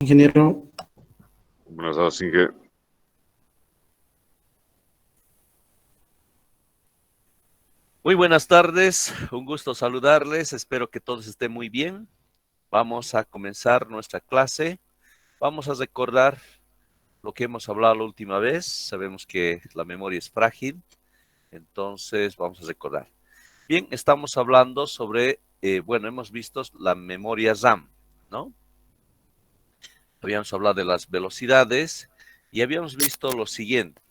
ingeniero. Buenas tardes, Inge. Muy buenas tardes, un gusto saludarles, espero que todos estén muy bien. Vamos a comenzar nuestra clase. Vamos a recordar lo que hemos hablado la última vez. Sabemos que la memoria es frágil, entonces vamos a recordar. Bien, estamos hablando sobre, hemos visto la memoria RAM, ¿no? Habíamos hablado de las velocidades y habíamos visto lo siguiente.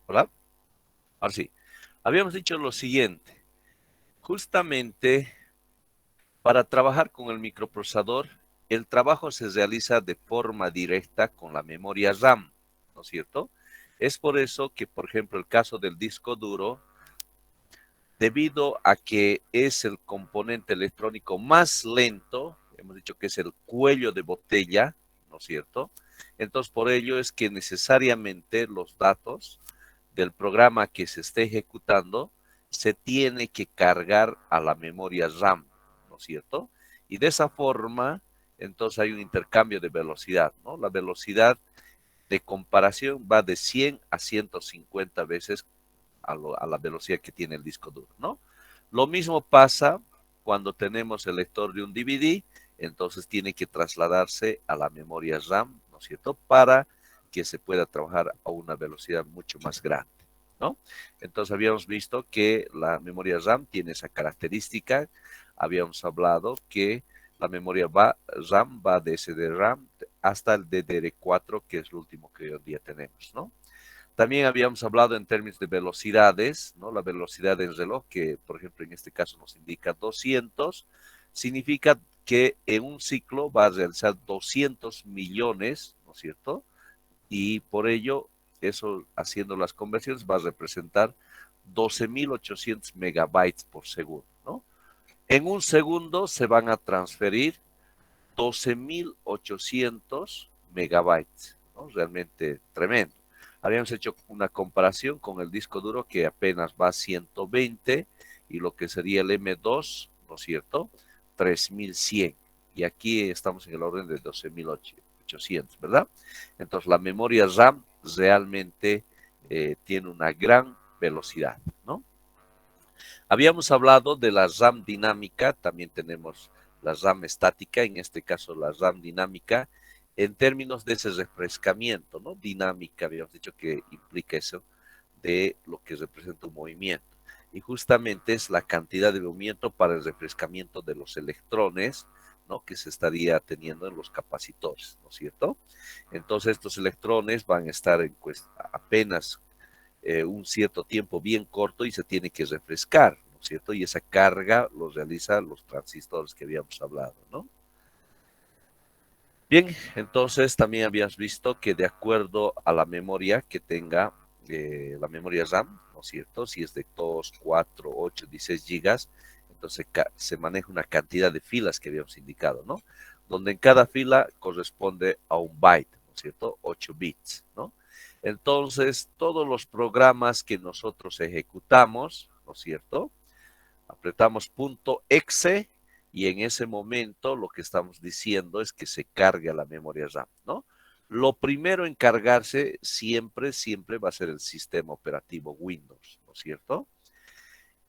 ¿Hola? Ahora sí. Habíamos dicho lo siguiente. Justamente para trabajar con el microprocesador, el trabajo se realiza de forma directa con la memoria RAM, ¿no es cierto? Es por eso que, por ejemplo, el caso del disco duro, debido a que es el componente electrónico más lento, hemos dicho que es el cuello de botella, ¿no es cierto? Entonces, por ello es que necesariamente los datos del programa que se esté ejecutando se tiene que cargar a la memoria RAM, ¿no es cierto? Y de esa forma, entonces hay un intercambio de velocidad, ¿no? La velocidad de comparación va de 100 a 150 veces a la velocidad que tiene el disco duro, ¿no? Lo mismo pasa cuando tenemos el lector de un DVD, entonces tiene que trasladarse a la memoria RAM, ¿no es cierto?, para que se pueda trabajar a una velocidad mucho más grande, ¿no? Entonces habíamos visto que la memoria RAM tiene esa característica, habíamos hablado que la memoria RAM va de SDRAM hasta el DDR4, que es el último que hoy en día tenemos, ¿no? También habíamos hablado en términos de velocidades, ¿no? La velocidad del reloj, que por ejemplo en este caso nos indica 200, significa que en un ciclo va a realizar 200 millones, ¿no es cierto? Y por ello, eso haciendo las conversiones va a representar 12.800 megabytes por segundo, ¿no? En un segundo se van a transferir 12.800 megabytes, ¿no? Realmente tremendo. Habíamos hecho una comparación con el disco duro que apenas va a 120 y lo que sería el M2, ¿no es cierto? 3.100. Y aquí estamos en el orden de 12.800, ¿verdad? Entonces la memoria RAM realmente tiene una gran velocidad, ¿no? Habíamos hablado de la RAM dinámica, también tenemos la RAM estática, en este caso la RAM dinámica, en términos de ese refrescamiento, ¿no? Dinámica, habíamos dicho que implica eso de lo que representa un movimiento. Y justamente es la cantidad de movimiento para el refrescamiento de los electrones, ¿no? Que se estaría teniendo en los capacitores, ¿no es cierto? Entonces estos electrones van a estar en apenas un cierto tiempo bien corto y se tiene que refrescar, ¿no es cierto? Y esa carga lo realizan los transistores que habíamos hablado, ¿no? Bien, entonces también habías visto que de acuerdo a la memoria que tenga la memoria RAM, ¿no es cierto? Si es de 2, 4, 8, 16 gigas, entonces se maneja una cantidad de filas que habíamos indicado, ¿no? Donde en cada fila corresponde a un byte, ¿no es cierto? 8 bits, ¿no? Entonces, todos los programas que nosotros ejecutamos, ¿no es cierto? Apretamos punto .exe y en ese momento lo que estamos diciendo es que se cargue la memoria RAM, ¿no? Lo primero en cargarse siempre va a ser el sistema operativo Windows, ¿no es cierto?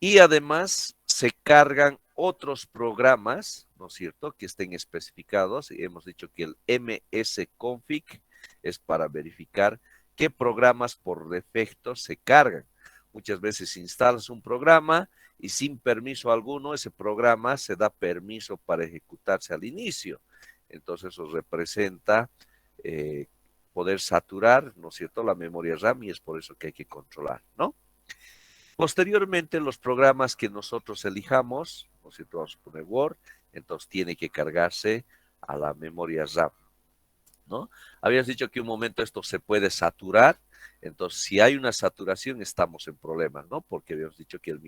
Y además se cargan otros programas, ¿no es cierto?, que estén especificados. Y hemos dicho que el msconfig es para verificar qué programas por defecto se cargan. Muchas veces instalas un programa y sin permiso alguno, ese programa se da permiso para ejecutarse al inicio. Entonces eso representa poder saturar, ¿no es cierto?, la memoria RAM y es por eso que hay que controlar, ¿no? Posteriormente, los programas que nosotros elijamos, ¿no es cierto?, vamos a poner Word, entonces tiene que cargarse a la memoria RAM, ¿no? Habías dicho que un momento esto se puede saturar, entonces si hay una saturación estamos en problemas, ¿no? Porque habíamos dicho que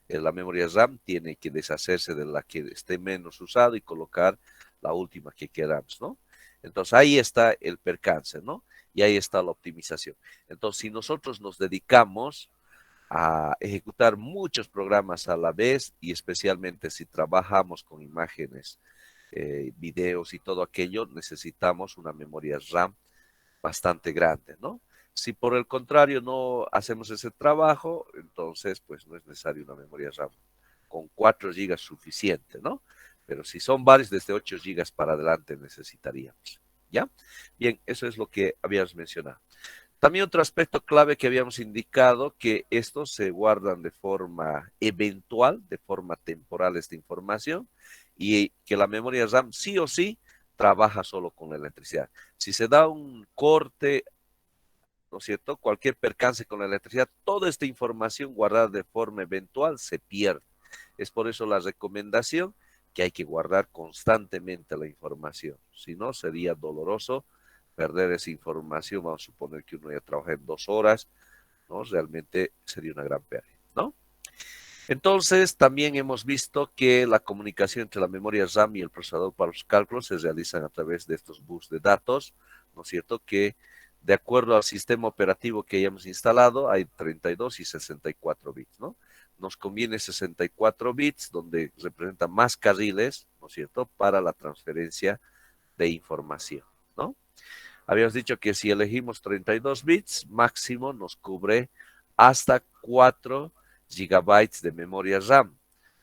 la memoria RAM tiene que deshacerse de la que esté menos usada y colocar la última que queramos, ¿no? Entonces ahí está el percance, ¿no? Y ahí está la optimización. Entonces, si nosotros nos dedicamos a ejecutar muchos programas a la vez y especialmente si trabajamos con imágenes, videos y todo aquello, necesitamos una memoria RAM bastante grande, ¿no? Si por el contrario no hacemos ese trabajo, entonces pues no es necesario una memoria RAM. Con 4 GB suficiente, ¿no? Pero si son varios, desde 8 GB para adelante necesitaríamos, ¿ya? Bien, eso es lo que habíamos mencionado. También otro aspecto clave que habíamos indicado, que estos se guardan de forma eventual, de forma temporal esta información, y que la memoria RAM sí o sí trabaja solo con la electricidad. Si se da un corte, ¿no es cierto? Cualquier percance con la electricidad, toda esta información guardada de forma eventual se pierde. Es por eso la recomendación que hay que guardar constantemente la información. Si no, sería doloroso perder esa información. Vamos a suponer que uno ya trabaja en 2 horas, ¿no? Realmente sería una gran pérdida, ¿no? Entonces, también hemos visto que la comunicación entre la memoria RAM y el procesador para los cálculos se realizan a través de estos bus de datos, ¿no es cierto? Que de acuerdo al sistema operativo que hayamos instalado, hay 32 y 64 bits, ¿no? Nos conviene 64 bits, donde representa más carriles, ¿no es cierto?, para la transferencia de información, ¿no? Habíamos dicho que si elegimos 32 bits, máximo nos cubre hasta 4 gigabytes de memoria RAM.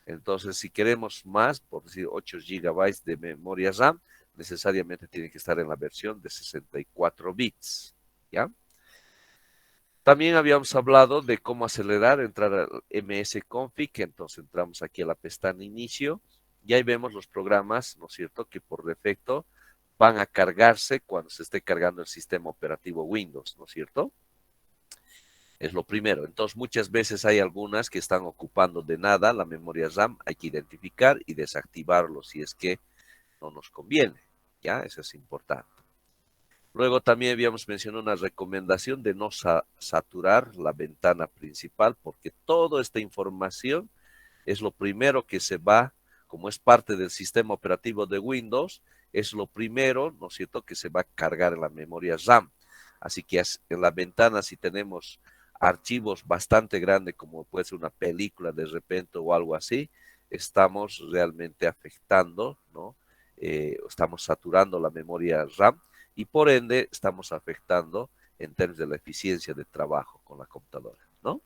Entonces, si queremos más, por decir 8 gigabytes de memoria RAM, necesariamente tiene que estar en la versión de 64 bits, ¿ya? También habíamos hablado de cómo acelerar, entrar al msconfig, entonces entramos aquí a la pestaña inicio, y ahí vemos los programas, ¿no es cierto?, que por defecto van a cargarse cuando se esté cargando el sistema operativo Windows, ¿no es cierto? Es lo primero. Entonces, muchas veces hay algunas que están ocupando de nada la memoria RAM, hay que identificar y desactivarlo si es que no nos conviene, ¿ya? Eso es importante. Luego también habíamos mencionado una recomendación de no saturar la ventana principal, porque toda esta información es lo primero que se va, como es parte del sistema operativo de Windows, es lo primero, ¿no es cierto?, que se va a cargar en la memoria RAM. Así que en la ventana, si tenemos archivos bastante grandes, como puede ser una película de repente o algo así, estamos realmente afectando, ¿no? Estamos saturando la memoria RAM y por ende estamos afectando en términos de la eficiencia de trabajo con la computadora, ¿no?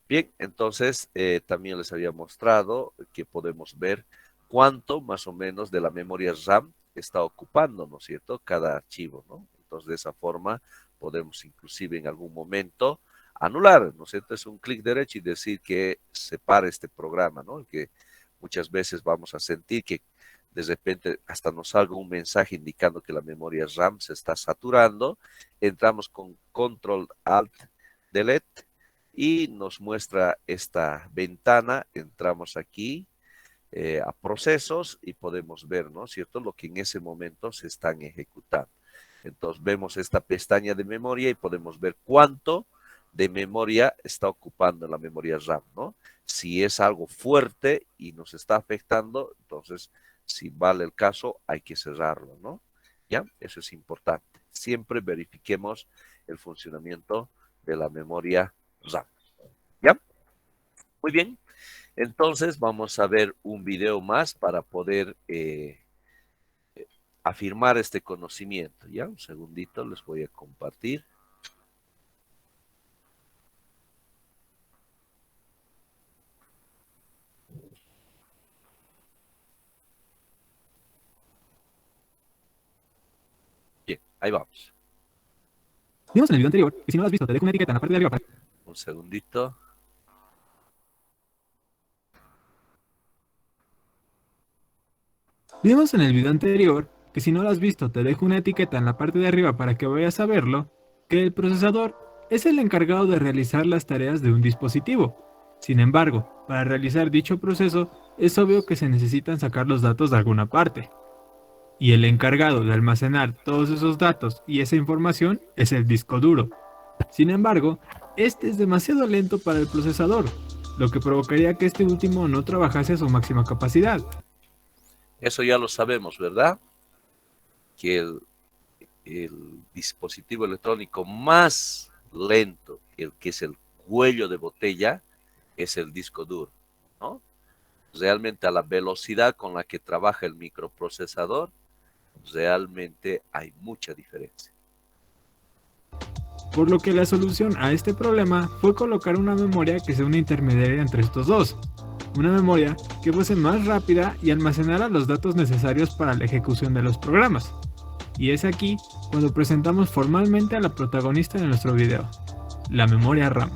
Bien, entonces también les había mostrado que podemos ver cuánto más o menos de la memoria RAM está ocupando, ¿no es cierto?, cada archivo, ¿no? Entonces de esa forma podemos inclusive en algún momento anular, ¿no es cierto? Es un clic derecho y decir que separe este programa, ¿no? Que muchas veces vamos a sentir que de repente hasta nos salga un mensaje indicando que la memoria RAM se está saturando. Entramos con Control Alt Delete y nos muestra esta ventana. Entramos aquí a procesos y podemos ver, ¿no es cierto?, lo que en ese momento se están ejecutando. Entonces vemos esta pestaña de memoria y podemos ver cuánto de memoria está ocupando la memoria RAM, ¿no? Si es algo fuerte y nos está afectando, entonces si vale el caso hay que cerrarlo, ¿no? ¿Ya? Eso es importante. Siempre verifiquemos el funcionamiento de la memoria RAM. ¿Ya? Muy bien. Entonces vamos a ver un video más para poder afirmar este conocimiento. ¿Ya? Un segundito, les voy a compartir. Bien, ahí vamos. Vimos en el video anterior, que si no lo has visto, te dejo una etiqueta en la parte de arriba para... Un segundito. Vimos en el video anterior, que si no lo has visto, te dejo una etiqueta en la parte de arriba para que vayas a verlo, que el procesador es el encargado de realizar las tareas de un dispositivo. Sin embargo, para realizar dicho proceso, es obvio que se necesitan sacar los datos de alguna parte. Y el encargado de almacenar todos esos datos y esa información es el disco duro. Sin embargo, este es demasiado lento para el procesador, lo que provocaría que este último no trabajase a su máxima capacidad. Eso ya lo sabemos, ¿verdad? que el dispositivo electrónico más lento, el que es el cuello de botella, es el disco duro, ¿no? Realmente a la velocidad con la que trabaja el microprocesador, realmente hay mucha diferencia. Por lo que la solución a este problema fue colocar una memoria que sea una intermediaria entre estos dos. Una memoria que fuese más rápida y almacenara los datos necesarios para la ejecución de los programas. Y es aquí cuando presentamos formalmente a la protagonista de nuestro video, la memoria RAM.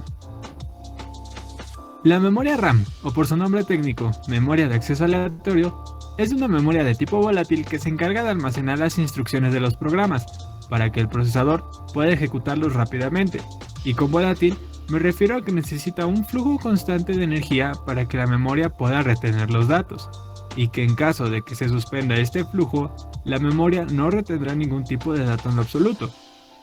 La memoria RAM, o por su nombre técnico, memoria de acceso aleatorio, es una memoria de tipo volátil que se encarga de almacenar las instrucciones de los programas, para que el procesador pueda ejecutarlos rápidamente. Y con volátil me refiero a que necesita un flujo constante de energía para que la memoria pueda retener los datos, y que en caso de que se suspenda este flujo, la memoria no retendrá ningún tipo de dato en lo absoluto.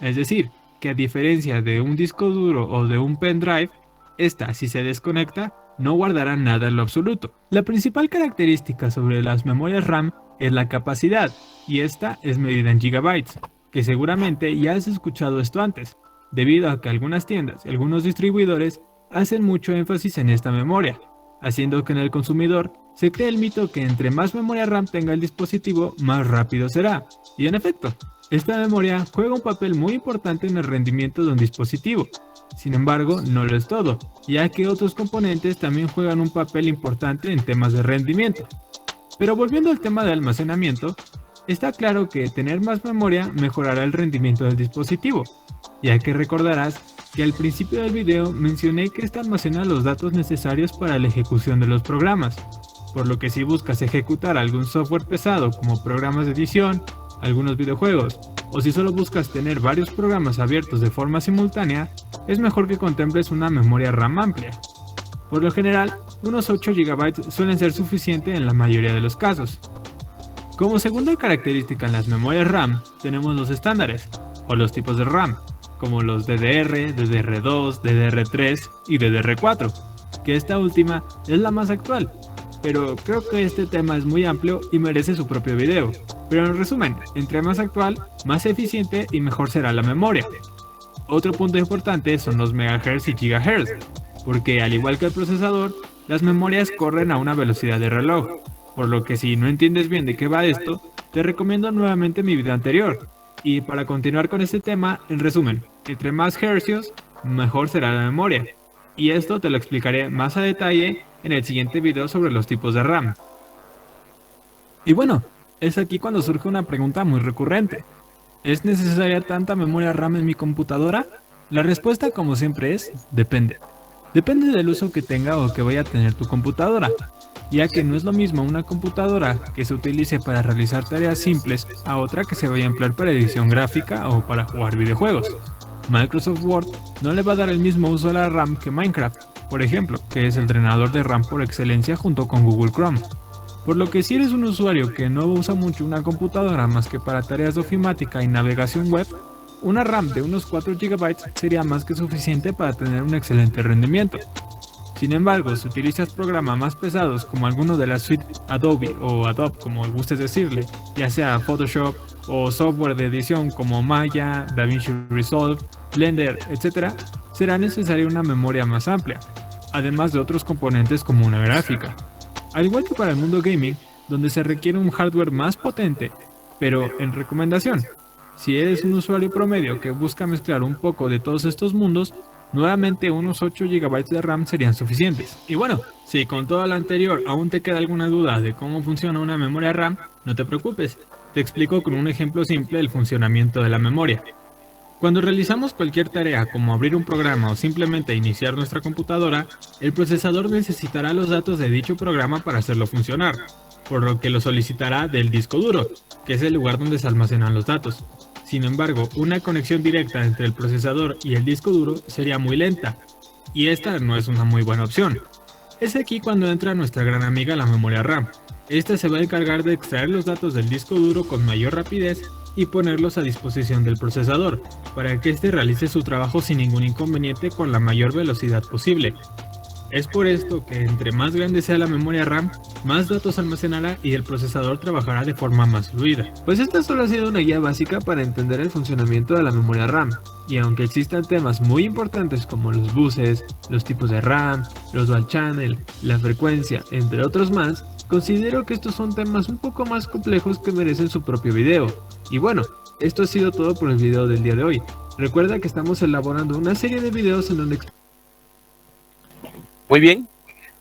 Es decir, que a diferencia de un disco duro o de un pendrive, esta, si se desconecta, no guardará nada en lo absoluto. La principal característica sobre las memorias RAM es la capacidad, y esta es medida en gigabytes, que seguramente ya has escuchado esto antes, debido a que algunas tiendas y algunos distribuidores hacen mucho énfasis en esta memoria, haciendo que en el consumidor se cree el mito que entre más memoria RAM tenga el dispositivo, más rápido será. Y en efecto, esta memoria juega un papel muy importante en el rendimiento de un dispositivo. Sin embargo, no lo es todo, ya que otros componentes también juegan un papel importante en temas de rendimiento. Pero volviendo al tema de almacenamiento, está claro que tener más memoria mejorará el rendimiento del dispositivo, ya que recordarás que al principio del video mencioné que esta almacena los datos necesarios para la ejecución de los programas, por lo que si buscas ejecutar algún software pesado como programas de edición, algunos videojuegos, o si solo buscas tener varios programas abiertos de forma simultánea, es mejor que contemples una memoria RAM amplia. Por lo general, unos 8 GB suelen ser suficientes en la mayoría de los casos. Como segunda característica en las memorias RAM, tenemos los estándares, o los tipos de RAM, como los DDR, DDR2, DDR3 y DDR4, que esta última es la más actual, pero creo que este tema es muy amplio y merece su propio video. Pero en resumen, entre más actual, más eficiente y mejor será la memoria. Otro punto importante son los MHz y GHz, porque al igual que el procesador, las memorias corren a una velocidad de reloj, por lo que si no entiendes bien de qué va esto, te recomiendo nuevamente mi video anterior. Y para continuar con este tema, en resumen, entre más hercios, mejor será la memoria. Y esto te lo explicaré más a detalle en el siguiente video sobre los tipos de RAM. Y bueno, es aquí cuando surge una pregunta muy recurrente. ¿Es necesaria tanta memoria RAM en mi computadora? La respuesta, como siempre, es depende. Depende del uso que tenga o que vaya a tener tu computadora, ya que no es lo mismo una computadora que se utilice para realizar tareas simples a otra que se vaya a emplear para edición gráfica o para jugar videojuegos. Microsoft Word no le va a dar el mismo uso a la RAM que Minecraft, por ejemplo, que es el drenador de RAM por excelencia junto con Google Chrome. Por lo que si eres un usuario que no usa mucho una computadora más que para tareas de ofimática y navegación web, una RAM de unos 4 GB sería más que suficiente para tener un excelente rendimiento. Sin embargo, si utilizas programas más pesados como alguno de la suite Adobe o Adobe como gustes decirle, ya sea Photoshop o software de edición como Maya, DaVinci Resolve, Blender, etc., será necesaria una memoria más amplia, además de otros componentes como una gráfica. Al igual que para el mundo gaming, donde se requiere un hardware más potente, pero en recomendación, si eres un usuario promedio que busca mezclar un poco de todos estos mundos, nuevamente unos 8 GB de RAM serían suficientes. Y bueno, si con todo lo anterior aún te queda alguna duda de cómo funciona una memoria RAM, no te preocupes, te explico con un ejemplo simple el funcionamiento de la memoria. Cuando realizamos cualquier tarea como abrir un programa o simplemente iniciar nuestra computadora, el procesador necesitará los datos de dicho programa para hacerlo funcionar, por lo que lo solicitará del disco duro, que es el lugar donde se almacenan los datos. Sin embargo, una conexión directa entre el procesador y el disco duro sería muy lenta, y esta no es una muy buena opción. Es aquí cuando entra nuestra gran amiga la memoria RAM. Esta se va a encargar de extraer los datos del disco duro con mayor rapidez y ponerlos a disposición del procesador, para que éste realice su trabajo sin ningún inconveniente con la mayor velocidad posible. Es por esto que entre más grande sea la memoria RAM, más datos almacenará y el procesador trabajará de forma más fluida. Pues esta solo ha sido una guía básica para entender el funcionamiento de la memoria RAM, y aunque existan temas muy importantes como los buses, los tipos de RAM, los dual channel, la frecuencia, entre otros más, considero que estos son temas un poco más complejos que merecen su propio video. Y bueno, esto ha sido todo por el video del día de hoy. Recuerda que estamos elaborando una serie de videos en donde... Muy bien,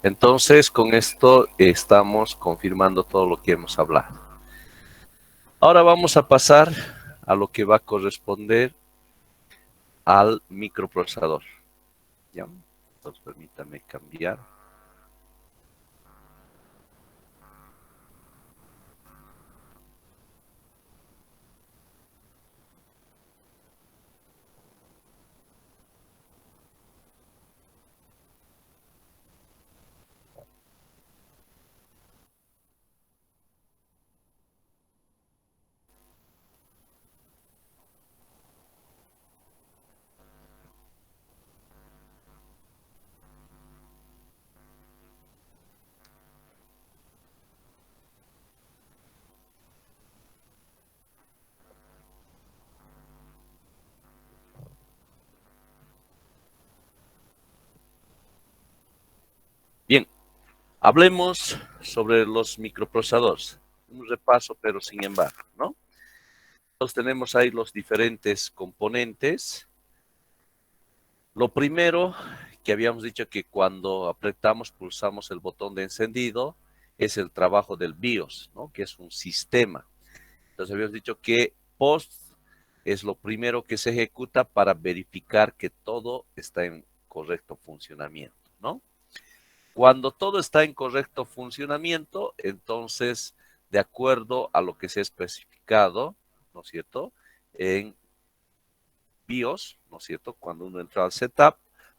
entonces con esto estamos confirmando todo lo que hemos hablado. Ahora vamos a pasar a lo que va a corresponder al microprocesador. ¿Ya? Entonces permítame cambiar. Bien, hablemos sobre los microprocesadores. Un repaso, pero sin embargo, ¿no? Entonces tenemos ahí los diferentes componentes. Lo primero que habíamos dicho que cuando apretamos, pulsamos el botón de encendido, es el trabajo del BIOS, ¿no? Que es un sistema. Entonces habíamos dicho que POST es lo primero que se ejecuta para verificar que todo está en correcto funcionamiento, ¿no? Cuando todo está en correcto funcionamiento, entonces, de acuerdo a lo que se ha especificado, ¿no es cierto?, en BIOS, ¿no es cierto?, cuando uno entra al setup,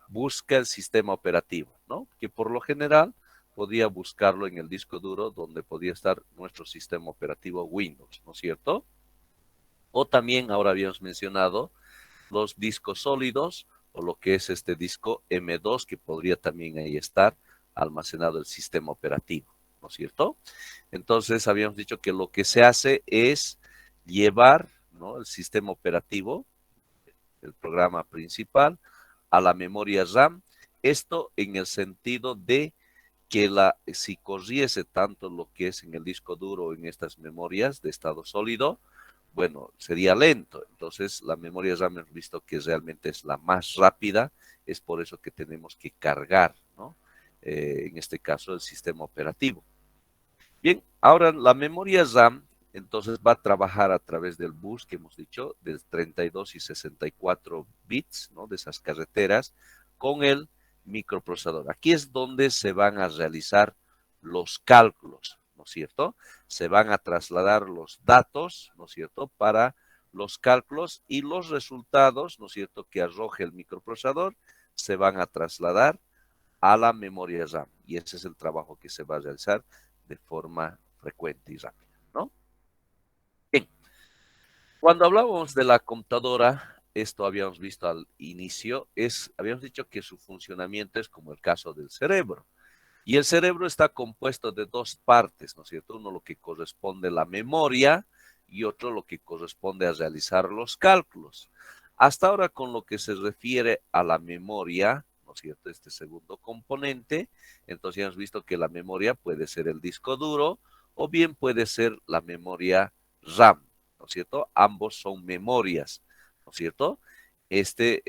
busca el sistema operativo, ¿no? Que por lo general podía buscarlo en el disco duro donde podía estar nuestro sistema operativo Windows, ¿no es cierto? O también, ahora habíamos mencionado, los discos sólidos o lo que es este disco M2 que podría también ahí estar almacenado el sistema operativo, ¿no es cierto? Entonces habíamos dicho que lo que se hace es llevar, ¿no?, el sistema operativo, el programa principal, a la memoria RAM. Esto en el sentido de que si corriese tanto lo que es en el disco duro o en estas memorias de estado sólido, bueno, sería lento. Entonces, la memoria RAM hemos visto que realmente es la más rápida, es por eso que tenemos que cargar, ¿no? En este caso, el sistema operativo. Bien, ahora la memoria RAM, entonces va a trabajar a través del bus que hemos dicho, de 32 y 64 bits, ¿no?, de esas carreteras, con el microprocesador. Aquí es donde se van a realizar los cálculos, ¿no es cierto? Se van a trasladar los datos, ¿no es cierto?, para los cálculos y los resultados, ¿no es cierto?, que arroje el microprocesador, se van a trasladar a la memoria RAM. Y ese es el trabajo que se va a realizar de forma frecuente y rápida, ¿no? Bien, cuando hablábamos de la computadora, esto habíamos visto al inicio, habíamos dicho que su funcionamiento es como el caso del cerebro. Y el cerebro está compuesto de dos partes, ¿no es cierto? Uno lo que corresponde a la memoria y otro lo que corresponde a realizar los cálculos. Hasta ahora con lo que se refiere a la memoria, ¿no es cierto?, este segundo componente, entonces ya hemos visto que la memoria puede ser el disco duro o bien puede ser la memoria RAM, ¿no es cierto? Ambos son memorias, ¿no es cierto? Este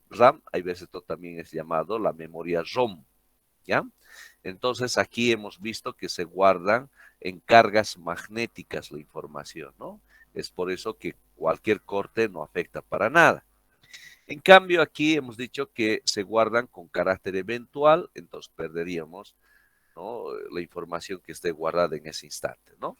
RAM, hay veces esto también es llamado la memoria ROM, ¿ya? Entonces aquí hemos visto que se guardan en cargas magnéticas la información, ¿no? Es por eso que cualquier corte no afecta para nada. En cambio, aquí hemos dicho que se guardan con carácter eventual, entonces perderíamos, ¿no?, la información que esté guardada en ese instante, ¿no?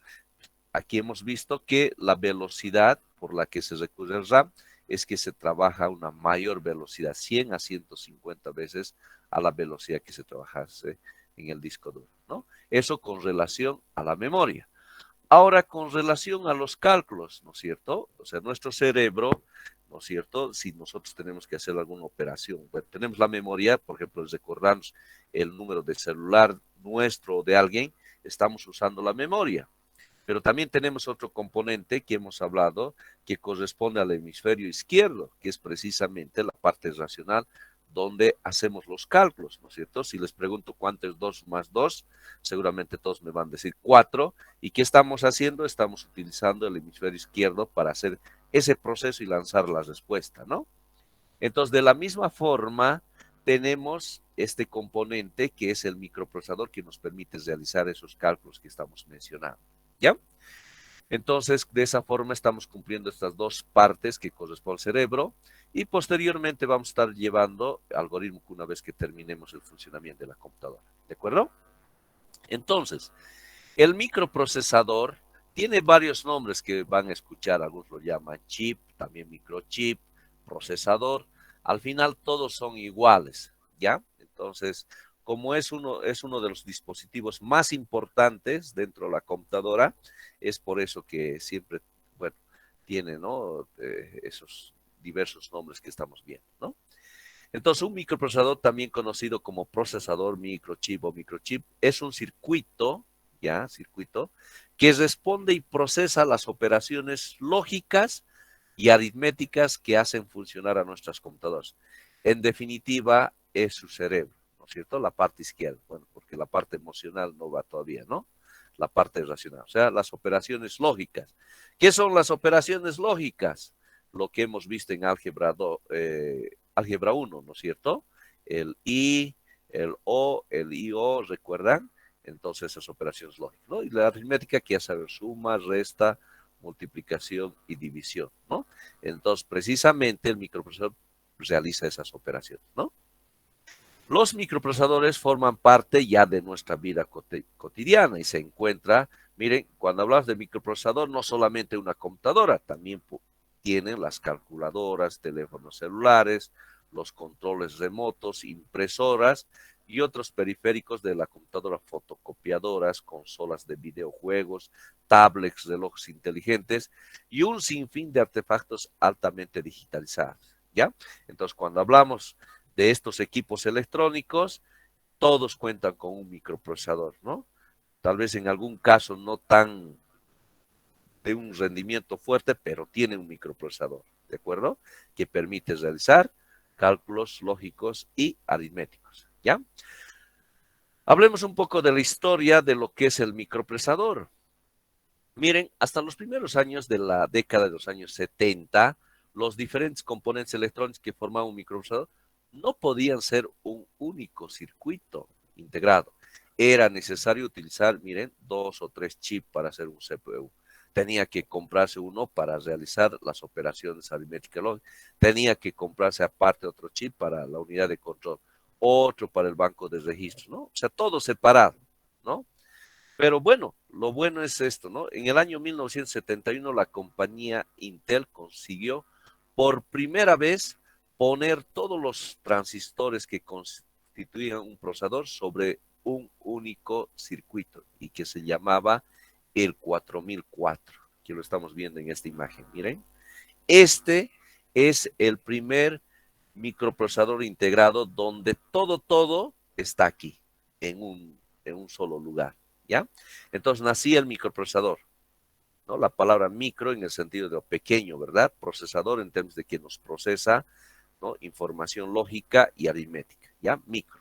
Aquí hemos visto que la velocidad por la que se recurre al RAM es que se trabaja a una mayor velocidad, 100 a 150 veces a la velocidad que se trabajase en el disco duro, ¿no? Eso con relación a la memoria. Ahora, con relación a los cálculos, ¿no es cierto? O sea, nuestro cerebro ¿no es cierto? Si nosotros tenemos que hacer alguna operación. Bueno, tenemos la memoria, por ejemplo, es recordarnos el número de celular nuestro o de alguien, estamos usando la memoria. Pero también tenemos otro componente que hemos hablado que corresponde al hemisferio izquierdo, que es precisamente la parte racional donde hacemos los cálculos, ¿no es cierto? Si les pregunto cuánto es 2 más 2, seguramente todos me van a decir 4. ¿Y qué estamos haciendo? Estamos utilizando el hemisferio izquierdo para hacer ese proceso y lanzar la respuesta, ¿no? Entonces, de la misma forma, tenemos este componente que es el microprocesador que nos permite realizar esos cálculos que estamos mencionando, ¿ya? Entonces, de esa forma estamos cumpliendo estas dos partes que corresponden al cerebro y posteriormente vamos a estar llevando algoritmos una vez que terminemos el funcionamiento de la computadora, ¿de acuerdo? Entonces, el microprocesador tiene varios nombres que van a escuchar, algunos lo llaman chip, también microchip, procesador, al final todos son iguales, ¿ya? Entonces, como es uno de los dispositivos más importantes dentro de la computadora, es por eso que siempre, bueno, tiene, ¿no? Esos diversos nombres que estamos viendo, ¿no? Entonces, un microprocesador, también conocido como procesador, microchip o microchip, es un circuito, ¿ya? Circuito, que responde y procesa las operaciones lógicas y aritméticas que hacen funcionar a nuestras computadoras. En definitiva, es su cerebro, ¿no es cierto? La parte izquierda, bueno, porque la parte emocional no va todavía, ¿no? La parte racional, o sea, las operaciones lógicas. ¿Qué son las operaciones lógicas? Lo que hemos visto en álgebra 1, ¿no es cierto? El I, el O, el IO, ¿recuerdan? Entonces, esas operaciones lógicas, ¿no? Y la aritmética que ya saber suma, resta, multiplicación y división, ¿no? Entonces, precisamente el microprocesador realiza esas operaciones, ¿no? Los microprocesadores forman parte ya de nuestra vida cotidiana y se encuentra, miren, cuando hablamos de microprocesador, no solamente una computadora, también tienen las calculadoras, teléfonos celulares, los controles remotos, impresoras y otros periféricos de la computadora, fotocopiadoras, consolas de videojuegos, tablets, relojes inteligentes y un sinfín de artefactos altamente digitalizados, ¿ya? Entonces, cuando hablamos de estos equipos electrónicos, todos cuentan con un microprocesador, ¿no? Tal vez en algún caso no tan de un rendimiento fuerte, pero tiene un microprocesador, ¿de acuerdo? Que permite realizar cálculos lógicos y aritméticos, ¿ya? Hablemos un poco de la historia de lo que es el microprocesador. Miren, hasta los primeros años de la década de los años 70, los diferentes componentes electrónicos que formaban un microprocesador no podían ser un único circuito integrado. Era necesario utilizar, miren, 2 o 3 chips para hacer un CPU. Tenía que comprarse uno para realizar las operaciones aritméticas lógicas. Tenía que comprarse aparte otro chip para la unidad de control, otro para el banco de registros, ¿no? O sea, todo separado, ¿no? Pero bueno, lo bueno es esto, ¿no? En el año 1971 la compañía Intel consiguió por primera vez poner todos los transistores que constituían un procesador sobre un único circuito y que se llamaba el 4004, que lo estamos viendo en esta imagen. Miren, este es el primer microprocesador integrado donde todo está aquí, en un solo lugar, ¿ya? Entonces nacía el microprocesador, ¿no? La palabra micro en el sentido de pequeño, ¿verdad? Procesador en términos de que nos procesa, ¿no? Información lógica y aritmética, ¿ya? Micro.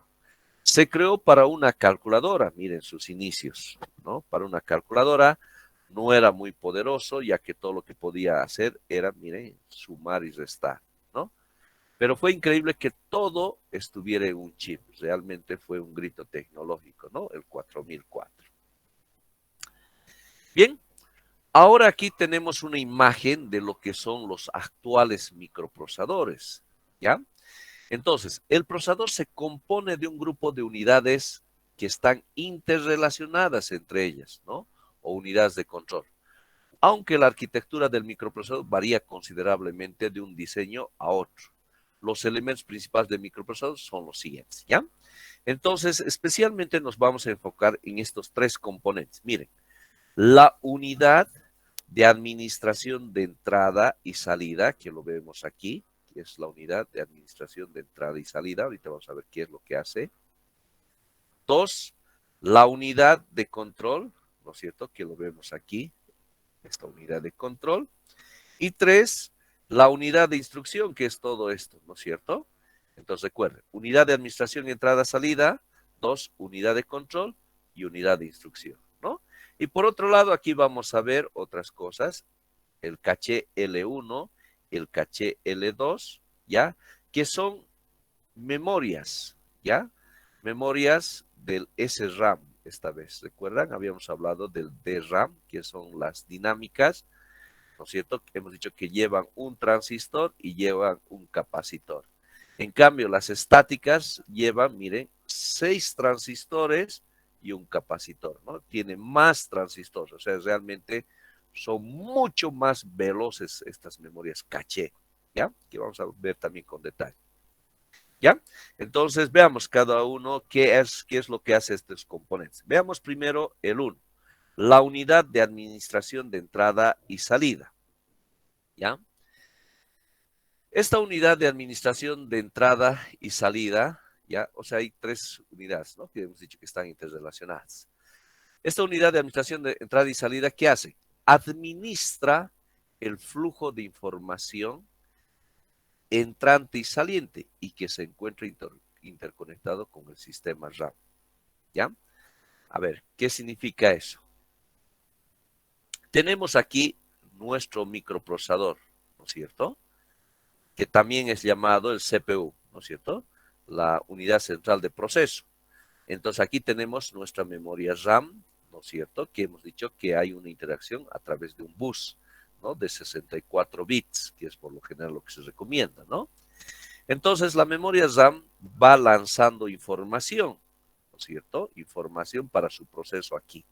Se creó para una calculadora, miren sus inicios, ¿no? Para una calculadora no era muy poderoso, ya que todo lo que podía hacer era, miren, sumar y restar, ¿no? Pero fue increíble que todo estuviera en un chip. Realmente fue un grito tecnológico, ¿no? El 4004. Bien, ahora aquí tenemos una imagen de lo que son los actuales microprocesadores, ¿ya? Entonces, el procesador se compone de un grupo de unidades que están interrelacionadas entre ellas, ¿no? O unidades de control. Aunque la arquitectura del microprocesador varía considerablemente de un diseño a otro. Los elementos principales del microprocesador son los siguientes, ¿ya? Entonces, especialmente nos vamos a enfocar en estos tres componentes. Miren, la unidad de administración de entrada y salida, que lo vemos aquí, que es la unidad de administración de entrada y salida. Ahorita vamos a ver qué es lo que hace. 2, la unidad de control, ¿no es cierto? Que lo vemos aquí, esta unidad de control. Y 3, la unidad de instrucción, que es todo esto, ¿no es cierto? Entonces recuerden, unidad de administración y entrada-salida, 2, unidad de control y unidad de instrucción, ¿no? Y por otro lado, aquí vamos a ver otras cosas, el caché L1, el caché L2, ¿ya? Que son memorias, ¿ya? Memorias del SRAM, esta vez, ¿recuerdan? Habíamos hablado del DRAM, que son las dinámicas, ¿no es cierto? Hemos dicho que llevan un transistor y llevan un capacitor. En cambio, las estáticas llevan, miren, 6 transistores y un capacitor, ¿no? Tienen más transistores, o sea, realmente son mucho más veloces estas memorias caché, ¿ya? Que vamos a ver también con detalle. ¿Ya? Entonces, veamos cada uno qué es lo que hace estos componentes. Veamos primero el 1, la unidad de administración de entrada y salida. ¿Ya? Esta unidad de administración de entrada y salida, ¿ya? O sea, hay 3 unidades, ¿no? Que hemos dicho que están interrelacionadas. Esta unidad de administración de entrada y salida, ¿qué hace? Administra el flujo de información entrante y saliente y que se encuentra interconectado con el sistema RAM. ¿Ya? A ver, ¿qué significa eso? Tenemos aquí nuestro microprocesador, ¿no es cierto? Que también es llamado el CPU, ¿no es cierto? La unidad central de proceso. Entonces aquí tenemos nuestra memoria RAM, ¿no es cierto? Que hemos dicho que hay una interacción a través de un bus, ¿no? De 64 bits, que es por lo general lo que se recomienda, ¿no? Entonces la memoria RAM va lanzando información, ¿no es cierto? Información para su proceso aquí.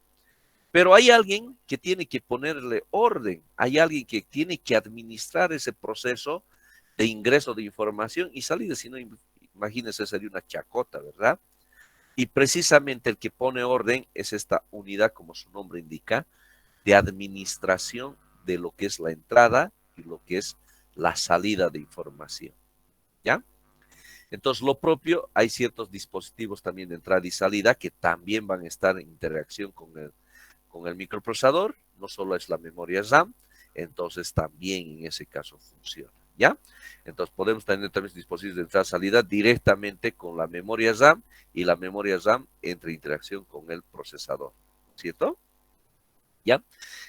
Pero hay alguien que tiene que ponerle orden, hay alguien que tiene que administrar ese proceso de ingreso de información y salida, si no, imagínense, sería una chacota, ¿verdad? Y precisamente el que pone orden es esta unidad, como su nombre indica, de administración de lo que es la entrada y lo que es la salida de información, ¿ya? Entonces, lo propio, hay ciertos dispositivos también de entrada y salida que también van a estar en interacción con el microprocesador, no solo es la memoria RAM, entonces también en ese caso funciona, ¿ya? Entonces podemos tener también dispositivos de entrada y salida directamente con la memoria RAM y la memoria RAM entra en interacción con el procesador, ¿cierto? ¿Ya?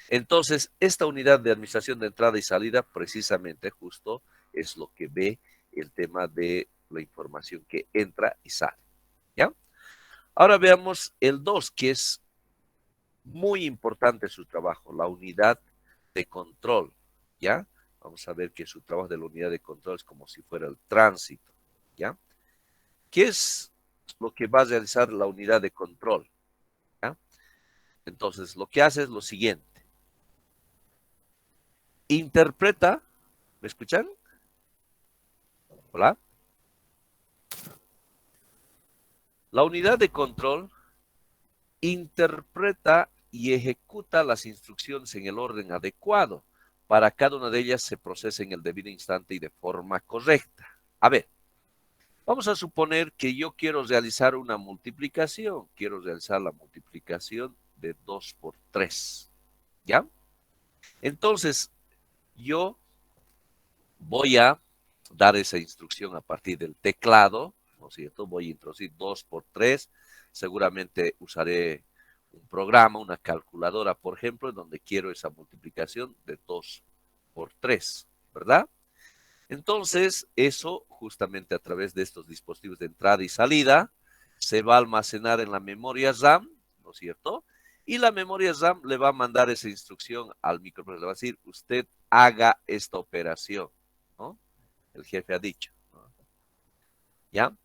Entonces, esta unidad de administración de entrada y salida precisamente justo es lo que ve el tema de la información que entra y sale, ¿ya? Ahora veamos el 2, que es muy importante su trabajo, la unidad de control, ¿ya? Vamos a ver que su trabajo de la unidad de control es como si fuera el tránsito, ¿ya? ¿Qué es lo que va a realizar la unidad de control? ¿Ya? Entonces, lo que hace es lo siguiente. Interpreta, ¿me escuchan? Hola. La unidad de control interpreta y ejecuta las instrucciones en el orden adecuado. Para cada una de ellas se procesa en el debido instante y de forma correcta. A ver, vamos a suponer que yo quiero realizar una multiplicación. Quiero realizar la multiplicación de 2 por 3. ¿Ya? Entonces, yo voy a dar esa instrucción a partir del teclado, ¿no es cierto? Voy a introducir 2 por 3. Seguramente usaré un programa, una calculadora, por ejemplo, en donde quiero esa multiplicación de 2 por 3, ¿verdad? Entonces, eso justamente a través de estos dispositivos de entrada y salida se va a almacenar en la memoria RAM, ¿no es cierto? Y la memoria RAM le va a mandar esa instrucción al microprocesador. Le va a decir, usted haga esta operación, ¿no? El jefe ha dicho, ¿no? ¿Ya?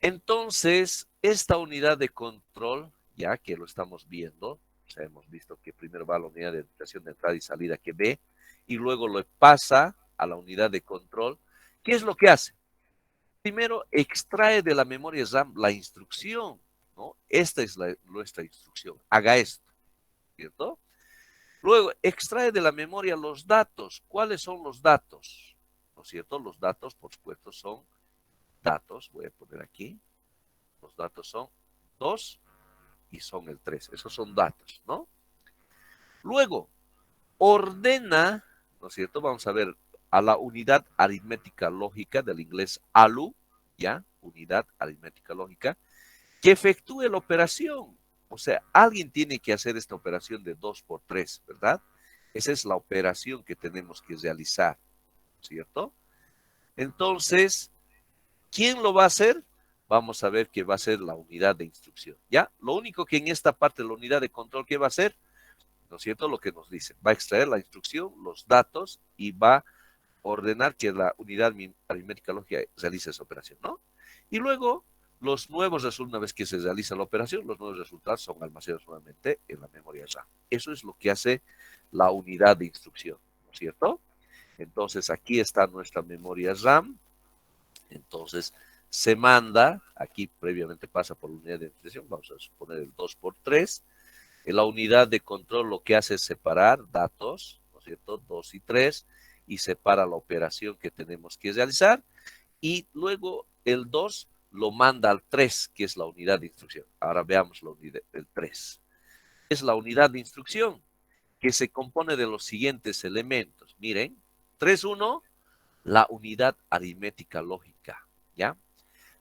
Entonces, esta unidad de control, ya que lo estamos viendo, o sea, hemos visto que primero va a la unidad de administración de entrada y salida que ve, y luego lo pasa a la unidad de control. ¿Qué es lo que hace? Primero extrae de la memoria RAM la instrucción, ¿no? Esta es nuestra instrucción, haga esto, ¿cierto? Luego, extrae de la memoria los datos. ¿Cuáles son los datos? ¿No es cierto? Los datos, por supuesto, son datos. Voy a poner aquí. Los datos son 2 y son el 3. Esos son datos, ¿no? Luego, ordena, ¿no es cierto? Vamos a ver a la unidad aritmética lógica del inglés ALU, ¿ya? Unidad aritmética lógica, que efectúe la operación. O sea, alguien tiene que hacer esta operación de 2 por 3, ¿verdad? Esa es la operación que tenemos que realizar, ¿cierto? Entonces, ¿quién lo va a hacer? Vamos a ver que va a ser la unidad de instrucción, ¿ya? Lo único que en esta parte, la unidad de control, ¿qué va a hacer? ¿No es cierto? Lo que nos dice. Va a extraer la instrucción, los datos y va a ordenar que la unidad aritmética lógica realice esa operación, ¿no? Y luego, los nuevos resultados, una vez que se realiza la operación, los nuevos resultados son almacenados nuevamente en la memoria RAM. Eso es lo que hace la unidad de instrucción, ¿no es cierto? Entonces, aquí está nuestra memoria RAM. Entonces, se manda, aquí previamente pasa por la unidad de instrucción, vamos a suponer el 2 por 3. En la unidad de control lo que hace es separar datos, ¿no es cierto? 2 y 3, y separa la operación que tenemos que realizar, y luego el 2 lo manda al 3, que es la unidad de instrucción. Ahora veamos la unidad, el 3. Es la unidad de instrucción que se compone de los siguientes elementos. Miren, 3.1, la unidad aritmética lógica, ¿ya?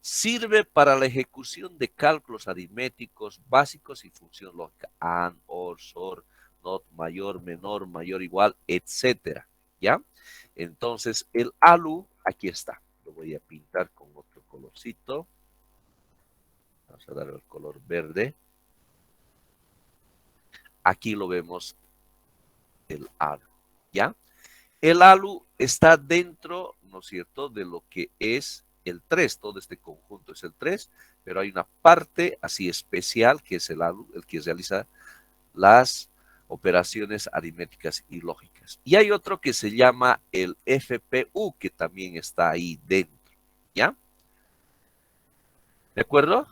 Sirve para la ejecución de cálculos aritméticos básicos y función lógica. AND, OR, SOR, NOT, mayor, igual, etcétera, ¿ya? Entonces, el ALU, aquí está. Lo voy a pintar con otro colorcito. Vamos a darle el color verde. Aquí lo vemos, el ALU, ¿ya? El ALU está dentro, ¿no es cierto?, de lo que es el 3, todo este conjunto es el 3, pero hay una parte así especial que es el ALU, el que realiza las operaciones aritméticas y lógicas. Y hay otro que se llama el FPU, que también está ahí dentro, ¿ya? ¿De acuerdo?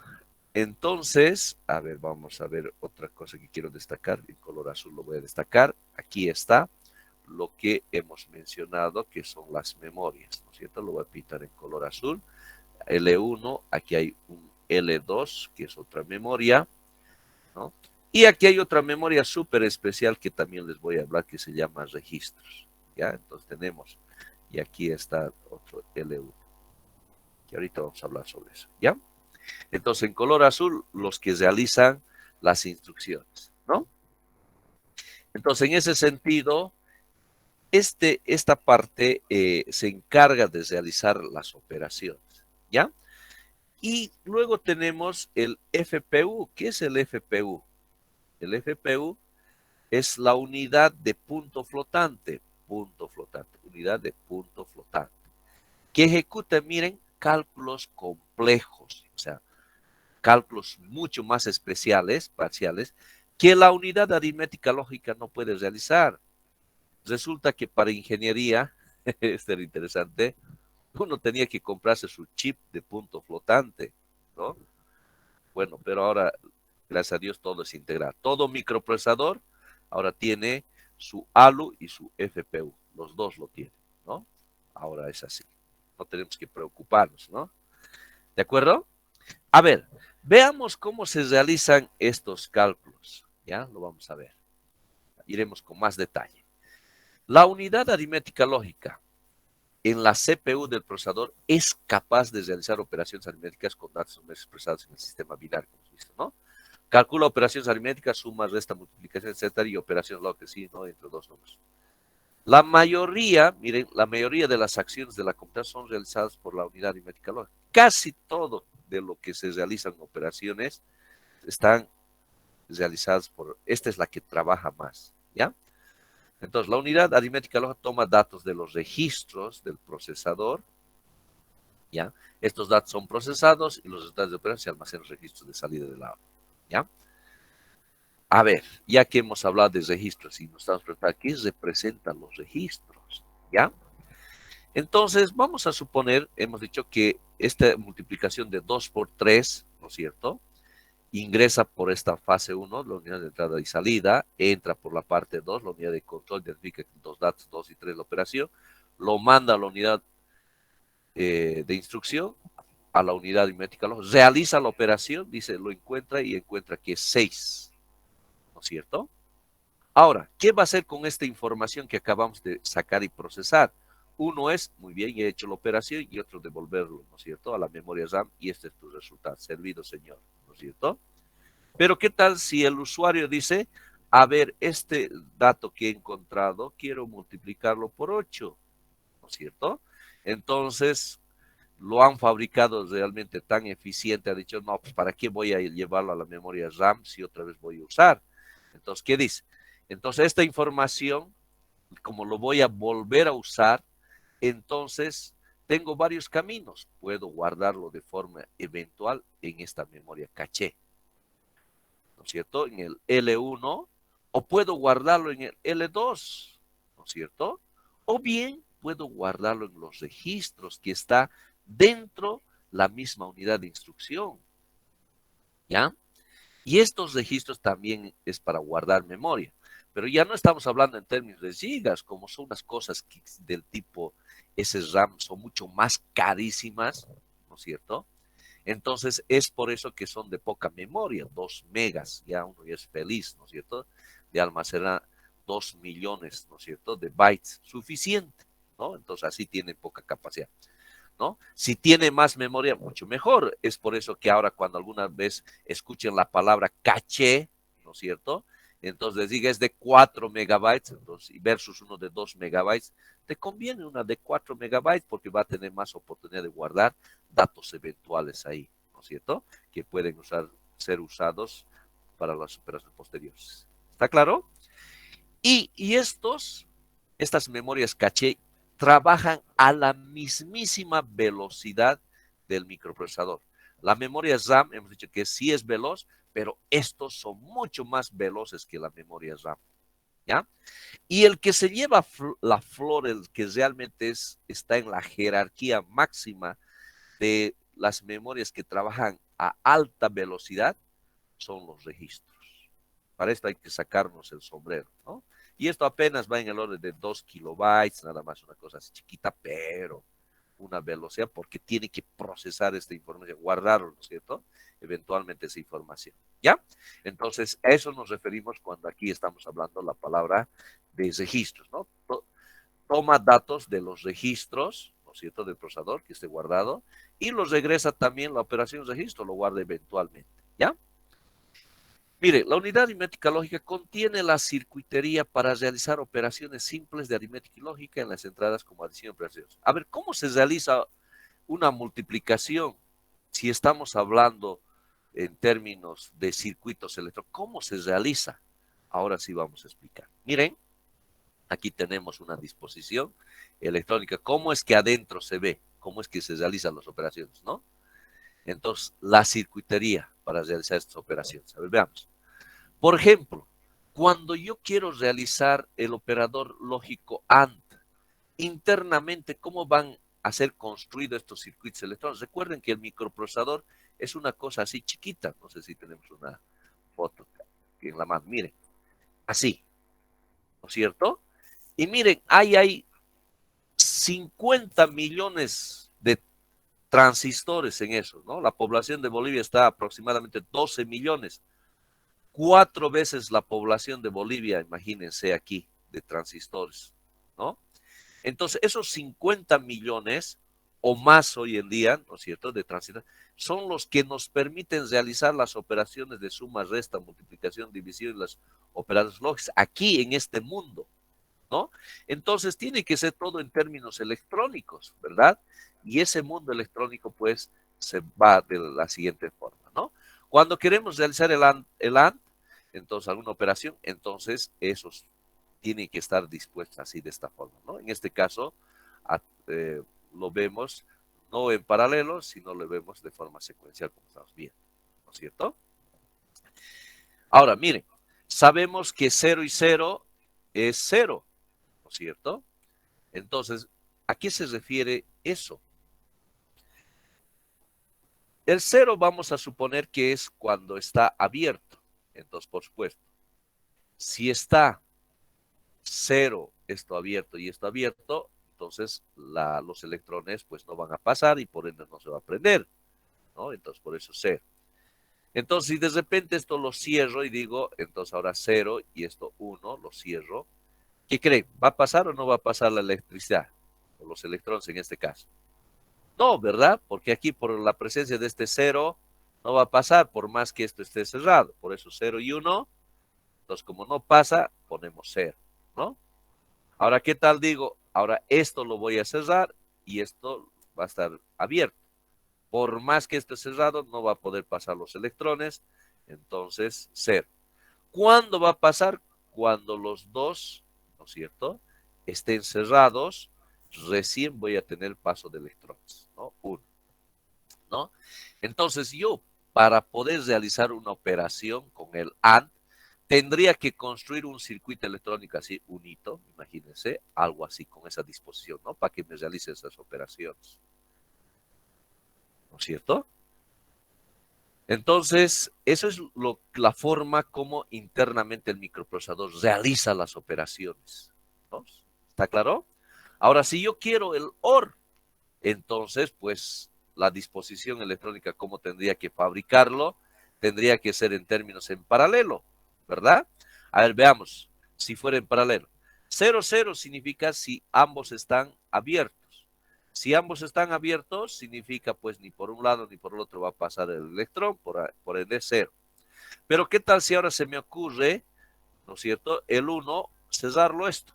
Entonces, a ver, vamos a ver otra cosa que quiero destacar, en color azul lo voy a destacar, aquí está lo que hemos mencionado, que son las memorias, ¿no es cierto? Lo voy a pintar en color azul. L1, aquí hay un L2, que es otra memoria, ¿no? Y aquí hay otra memoria súper especial que también les voy a hablar, que se llama registros, ¿ya? Entonces tenemos, y aquí está otro L1, que ahorita vamos a hablar sobre eso, ¿ya? Entonces, en color azul, los que realizan las instrucciones, ¿no? Entonces, en ese sentido, esta parte se encarga de realizar las operaciones, ¿ya? Y luego tenemos el FPU. ¿Qué es el FPU? El FPU es la unidad de punto flotante, unidad de punto flotante, que ejecuta, miren, cálculos complejos, o sea, cálculos mucho más especiales, parciales, que la unidad aritmética lógica no puede realizar. Resulta que para ingeniería, esto era interesante, uno tenía que comprarse su chip de punto flotante, ¿no? Bueno, pero ahora, gracias a Dios, todo es integral. Todo microprocesador ahora tiene su ALU y su FPU. Los dos lo tienen, ¿no? Ahora es así. No tenemos que preocuparnos, ¿no? ¿De acuerdo? A ver, veamos cómo se realizan estos cálculos. ¿Ya? Lo vamos a ver. Iremos con más detalle. La unidad aritmética lógica en la CPU del procesador es capaz de realizar operaciones aritméticas con datos expresados en el sistema binario, como hemos visto, ¿no? Calcula operaciones aritméticas, suma, resta, multiplicación, etcétera, y operaciones lógicas, sí, ¿no? Entre dos números. La mayoría, miren, la mayoría de las acciones de la computación son realizadas por la unidad aritmética lógica. Casi todo de lo que se realizan operaciones están realizadas por, esta es la que trabaja más, ¿ya? Entonces, la unidad aritmética lógica toma datos de los registros del procesador, ¿ya? Estos datos son procesados y los resultados de operación se almacenan en los registros de salida del aula, ¿ya? A ver, ya que hemos hablado de registros y nos estamos preguntando qué representan los registros, ¿ya? Entonces, vamos a suponer, hemos dicho que esta multiplicación de 2 por 3, ¿no es cierto? ingresa por esta fase 1, la unidad de entrada y salida, entra por la parte 2, la unidad de control, identifica los datos 2 y 3 de la operación, lo manda a la unidad de instrucción, a la unidad aritmética, realiza la operación, dice, lo encuentra y encuentra que es 6, ¿no es cierto? Ahora, ¿qué va a hacer con esta información que acabamos de sacar y procesar? Uno es, muy bien, he hecho la operación, y otro devolverlo, ¿no es cierto?, a la memoria RAM, y este es tu resultado, servido señor, ¿no es cierto? Pero ¿qué tal si el usuario dice, a ver, este dato que he encontrado, quiero multiplicarlo por 8, ¿no es cierto? Entonces, lo han fabricado realmente tan eficiente, ha dicho, no, pues ¿para qué voy a llevarlo a la memoria RAM si otra vez voy a usar? Entonces, ¿qué dice? Entonces, esta información, como lo voy a volver a usar, entonces tengo varios caminos. Puedo guardarlo de forma eventual en esta memoria caché, ¿no es cierto? En el L1, o puedo guardarlo en el L2, ¿no es cierto? O bien puedo guardarlo en los registros que está dentro la misma unidad de instrucción, ¿ya? Y estos registros también es para guardar memoria. Pero ya no estamos hablando en términos de gigas, como son unas cosas del tipo SRAM, son mucho más carísimas, ¿no es cierto? Entonces es por eso que son de poca memoria, 2 megas, ya uno ya es feliz, ¿no es cierto? De almacenar 2 millones, ¿no es cierto? De bytes, suficiente, ¿no? Entonces así tienen poca capacidad, ¿no? Si tiene más memoria, mucho mejor. Es por eso que ahora cuando alguna vez escuchen la palabra caché, ¿no es cierto? Entonces les diga es de 4 megabytes entonces, versus uno de 2 megabytes, te conviene una de 4 megabytes porque va a tener más oportunidad de guardar datos eventuales ahí, ¿no es cierto? Que pueden ser usados para las operaciones posteriores. ¿Está claro? Y estas memorias caché trabajan a la mismísima velocidad del microprocesador. La memoria RAM, hemos dicho que sí es veloz, pero estos son mucho más veloces que la memoria RAM, ¿ya? Y el que se lleva la flor, el que realmente está en la jerarquía máxima de las memorias que trabajan a alta velocidad, son los registros. Para esto hay que sacarnos el sombrero, ¿no? Y esto apenas va en el orden de 2 kilobytes, nada más una cosa así chiquita, pero una velocidad porque tiene que procesar esta información, guardarlo, ¿no es cierto? Eventualmente esa información, ¿ya? Entonces, a eso nos referimos cuando aquí estamos hablando la palabra de registros, ¿no? Toma datos de los registros, ¿no es cierto?, del procesador que esté guardado y los regresa también la operación registro, lo guarda eventualmente, ¿ya? Mire, la unidad aritmética lógica contiene la circuitería para realizar operaciones simples de aritmética y lógica en las entradas como adición y operaciones. A ver, ¿cómo se realiza una multiplicación si estamos hablando en términos de circuitos electrónicos? ¿Cómo se realiza? Ahora sí vamos a explicar. Miren, aquí tenemos una disposición electrónica. ¿Cómo es que adentro se ve? ¿Cómo es que se realizan las operaciones, no? Entonces, la circuitería para realizar estas operaciones. A ver, veamos. Por ejemplo, cuando yo quiero realizar el operador lógico AND, internamente, ¿cómo van a ser construidos estos circuitos electrónicos? Recuerden que el microprocesador es una cosa así chiquita. No sé si tenemos una foto en la mano. Miren, así, ¿no es cierto? Y miren, hay 50 millones de transistores en eso, ¿no? La población de Bolivia está aproximadamente 12 millones. 4 veces la población de Bolivia, imagínense aquí, de transistores, ¿no? Entonces, esos 50 millones o más hoy en día, ¿no es cierto?, de transistores, son los que nos permiten realizar las operaciones de suma, resta, multiplicación, división y las operaciones lógicas aquí en este mundo, ¿no? Entonces, tiene que ser todo en términos electrónicos, ¿verdad? Y ese mundo electrónico, pues, se va de la siguiente forma, ¿no? Cuando queremos realizar el AND, entonces alguna operación, entonces esos tienen que estar dispuestos así de esta forma, ¿no? En este caso, a, lo vemos no en paralelo, sino lo vemos de forma secuencial, como estamos viendo, ¿no es cierto? Ahora, miren, sabemos que 0 y 0 es 0, ¿no es cierto? Entonces, ¿a qué se refiere eso? El 0 vamos a suponer que es cuando está abierto. Entonces, por supuesto, si está 0, esto abierto y esto abierto, entonces los electrones pues no van a pasar y por ende no se va a prender, ¿no? Entonces, por eso 0. Entonces, si de repente esto lo cierro y digo, entonces ahora 0 y esto 1, lo cierro, ¿qué creen? ¿Va a pasar o no va a pasar la electricidad? O los electrones en este caso. No, ¿verdad? Porque aquí por la presencia de este 0 no va a pasar por más que esto esté cerrado. Por eso 0 y 1. Entonces, como no pasa, ponemos 0, ¿no? Ahora, ¿qué tal digo? Ahora esto lo voy a cerrar y esto va a estar abierto. Por más que esté cerrado, no va a poder pasar los electrones. Entonces, 0. ¿Cuándo va a pasar? Cuando los dos, ¿no es cierto?, estén cerrados, recién voy a tener paso de electrones, ¿no? 1, ¿no? Entonces yo, para poder realizar una operación con el AND, tendría que construir un circuito electrónico así, unito, imagínense, algo así con esa disposición, ¿no? Para que me realice esas operaciones, ¿no es cierto? Entonces, eso es la forma como internamente el microprocesador realiza las operaciones, ¿no? ¿Está claro? Ahora, si yo quiero el OR, entonces, pues, la disposición electrónica, cómo tendría que fabricarlo, tendría que ser en términos en paralelo, ¿verdad? A ver, veamos, si fuera en paralelo. 0, 0 significa si ambos están abiertos. Si ambos están abiertos, significa pues ni por un lado ni por el otro va a pasar el electrón, por ende 0. Pero ¿qué tal si ahora se me ocurre, ¿no es cierto?, el 1, cerrarlo esto.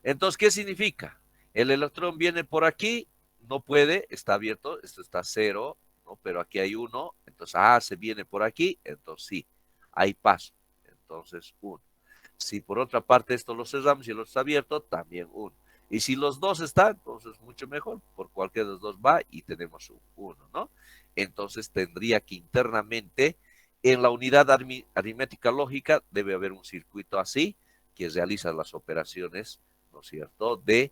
Entonces, ¿qué significa? El electrón viene por aquí, no puede, está abierto, esto está 0, ¿no? Pero aquí hay 1, entonces, se viene por aquí, entonces sí, hay paso, entonces 1. Si por otra parte esto lo cerramos y el otro está abierto, también 1. Y si los dos están, entonces mucho mejor, por cualquiera de los dos va y tenemos un 1, ¿no? Entonces tendría que internamente, en la unidad aritmética lógica, debe haber un circuito así, que realiza las operaciones, ¿no es cierto?, del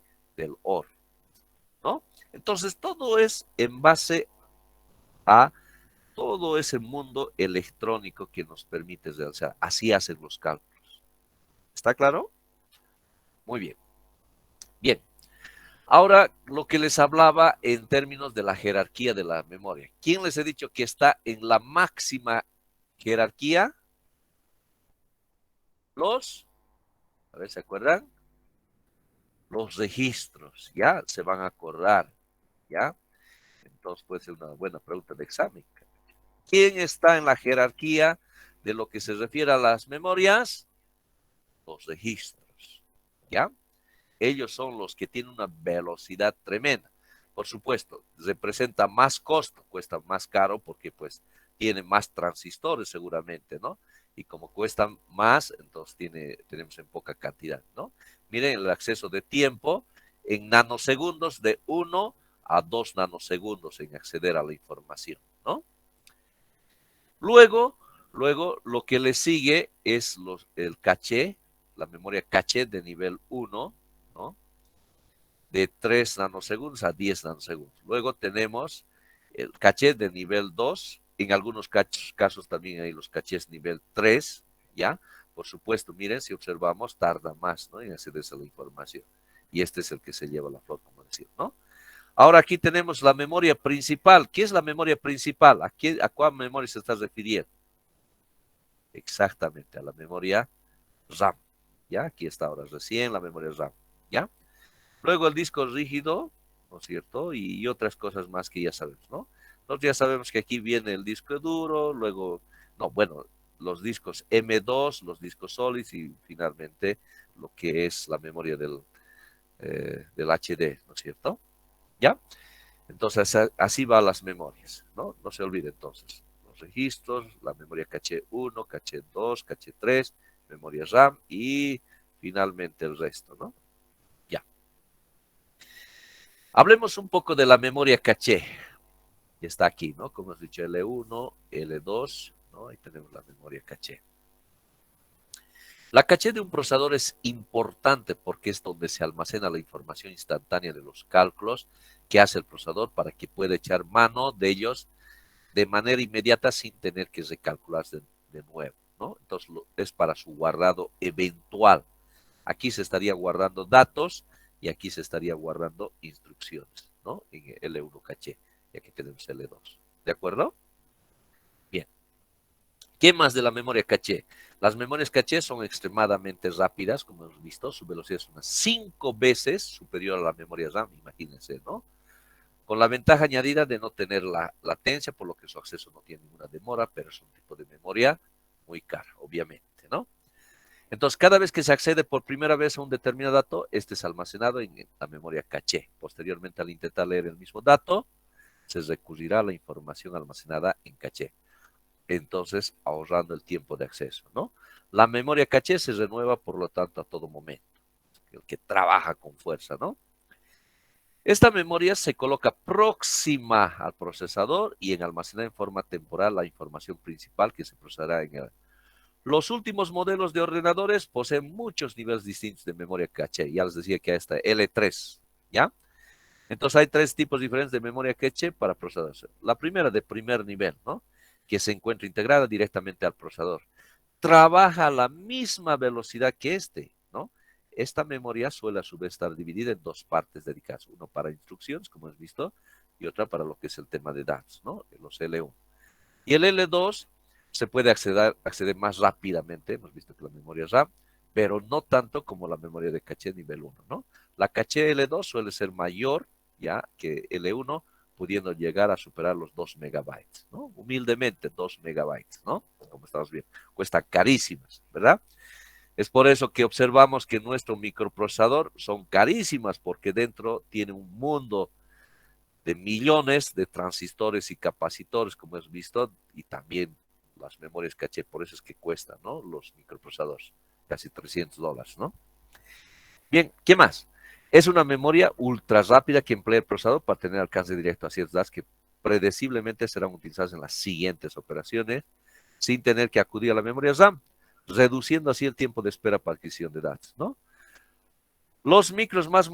OR, ¿no? Entonces todo es en base a todo ese mundo electrónico que nos permite realizar. Así hacen los cálculos. ¿Está claro? Muy bien. Bien. Ahora, lo que les hablaba en términos de la jerarquía de la memoria. ¿Quién les he dicho que está en la máxima jerarquía? A ver, ¿se acuerdan? Los registros, ¿ya? Se van a acordar, ¿ya? Entonces puede ser una buena pregunta de examen. ¿Quién está en la jerarquía de lo que se refiere a las memorias? Los registros, ¿ya? Ellos son los que tienen una velocidad tremenda. Por supuesto, representa más costo, cuesta más caro porque pues tiene más transistores seguramente, ¿no? Y como cuestan más, entonces tenemos en poca cantidad, ¿no? Miren el acceso de tiempo en nanosegundos de 1 a 2 nanosegundos en acceder a la información, ¿no? Luego, lo que le sigue es el caché, la memoria caché de nivel 1, ¿no? De 3 nanosegundos a 10 nanosegundos. Luego tenemos el caché de nivel 2. En algunos casos también hay los cachés nivel 3, ¿ya? Por supuesto, miren, si observamos, tarda más, ¿no?, en accederse a la información. Y este es el que se lleva la flor, como decía, ¿no? Ahora aquí tenemos la memoria principal. ¿Qué es la memoria principal? ¿A cuál memoria se está refiriendo? Exactamente, a la memoria RAM. ¿Ya? Aquí está ahora recién la memoria RAM. ¿Ya? Luego el disco rígido, ¿no es cierto? Y otras cosas más que ya sabemos, ¿no? Nosotros ya sabemos que aquí viene el disco duro, luego, no, bueno, los discos M2, los discos sólidos y finalmente lo que es la memoria del HD, ¿no es cierto? ¿Ya? Entonces, así van las memorias, ¿no? No se olvide entonces. Los registros, la memoria caché 1, caché 2, caché 3, memoria RAM y finalmente el resto, ¿no? Ya. Hablemos un poco de la memoria caché, que está aquí, ¿no? Como hemos dicho, L1, L2, ¿no? Ahí tenemos la memoria caché. La caché de un procesador es importante porque es donde se almacena la información instantánea de los cálculos que hace el procesador para que pueda echar mano de ellos de manera inmediata sin tener que recalcularse de nuevo, ¿no? Entonces es para su guardado eventual. Aquí se estaría guardando datos y aquí se estaría guardando instrucciones, ¿no? En L1 caché. Y aquí tenemos L2. ¿De acuerdo? Bien. ¿Qué más de la memoria caché? Las memorias caché son extremadamente rápidas, como hemos visto. Su velocidad es unas 5 veces superior a la memoria RAM, imagínense, ¿no? Con la ventaja añadida de no tener la latencia, por lo que su acceso no tiene ninguna demora, pero es un tipo de memoria muy cara, obviamente, ¿no? Entonces, cada vez que se accede por primera vez a un determinado dato, este es almacenado en la memoria caché. Posteriormente, al intentar leer el mismo dato, se recurrirá a la información almacenada en caché. Entonces, ahorrando el tiempo de acceso, ¿no? La memoria caché se renueva, por lo tanto, a todo momento. El que trabaja con fuerza, ¿no? Esta memoria se coloca próxima al procesador y en almacenar en forma temporal la información principal que se procesará en el. Los últimos modelos de ordenadores poseen muchos niveles distintos de memoria caché. Ya les decía que esta L3, ¿ya? Entonces hay 3 tipos diferentes de memoria caché para procesadores. La primera de primer nivel, ¿no? Que se encuentra integrada directamente al procesador. Trabaja a la misma velocidad que este, ¿no? Esta memoria suele a su vez estar dividida en 2 partes dedicadas. Uno para instrucciones, como has visto, y otra para lo que es el tema de datos, ¿no? Los L1. Y el L2 se puede acceder más rápidamente, hemos visto que la memoria RAM, pero no tanto como la memoria de caché nivel 1, ¿no? La caché L2 suele ser mayor ya que L1, pudiendo llegar a superar los 2 megabytes, ¿no? Humildemente 2 megabytes, ¿no? Como estamos viendo, cuestan carísimas, ¿verdad? Es por eso que observamos que nuestro microprocesador son carísimas porque dentro tiene un mundo de millones de transistores y capacitores, como hemos visto, y también las memorias caché, por eso es que cuestan, ¿no? Los microprocesadores, casi $300, ¿no? Bien, ¿qué más? Es una memoria ultra rápida que emplea el procesador para tener alcance directo a ciertos datos que predeciblemente serán utilizados en las siguientes operaciones, sin tener que acudir a la memoria RAM, reduciendo así el tiempo de espera para adquisición de datos, ¿no? Los microprocesadores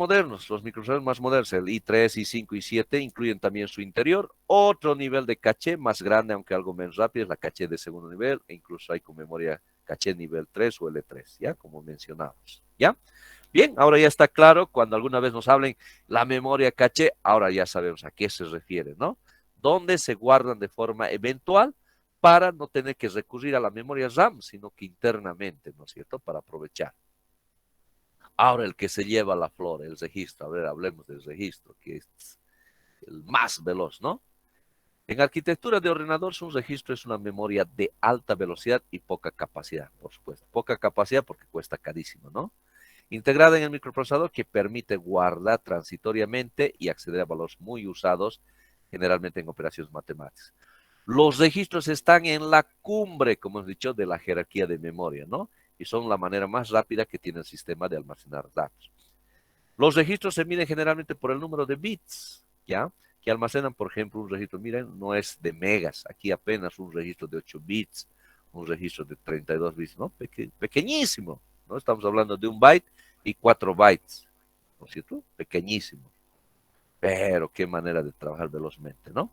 más modernos, el i3, i5 y 7, incluyen también su interior. Otro nivel de caché más grande, aunque algo menos rápido, es la caché de segundo nivel, e incluso hay con memoria caché nivel 3 o L3, ¿ya? Como mencionamos, ¿ya? Bien, ahora ya está claro, cuando alguna vez nos hablen la memoria caché, ahora ya sabemos a qué se refiere, ¿no? Dónde se guardan de forma eventual para no tener que recurrir a la memoria RAM, sino que internamente, ¿no es cierto?, para aprovechar. Ahora el que se lleva la flor, el registro. A ver, hablemos del registro, que es el más veloz, ¿no? En arquitectura de ordenador, un registro es una memoria de alta velocidad y poca capacidad, por supuesto. Poca capacidad porque cuesta carísimo, ¿no? Integrada en el microprocesador que permite guardar transitoriamente y acceder a valores muy usados, generalmente en operaciones matemáticas. Los registros están en la cumbre, como hemos dicho, de la jerarquía de memoria, ¿no? Y son la manera más rápida que tiene el sistema de almacenar datos. Los registros se miden generalmente por el número de bits, ¿ya? Que almacenan, por ejemplo, un registro, miren, no es de megas, aquí apenas un registro de 8 bits, un registro de 32 bits, ¿no? Pequeñísimo, ¿no? Estamos hablando de 1 byte y 4 bytes, ¿no es cierto? Pequeñísimo. Pero qué manera de trabajar velozmente, ¿no?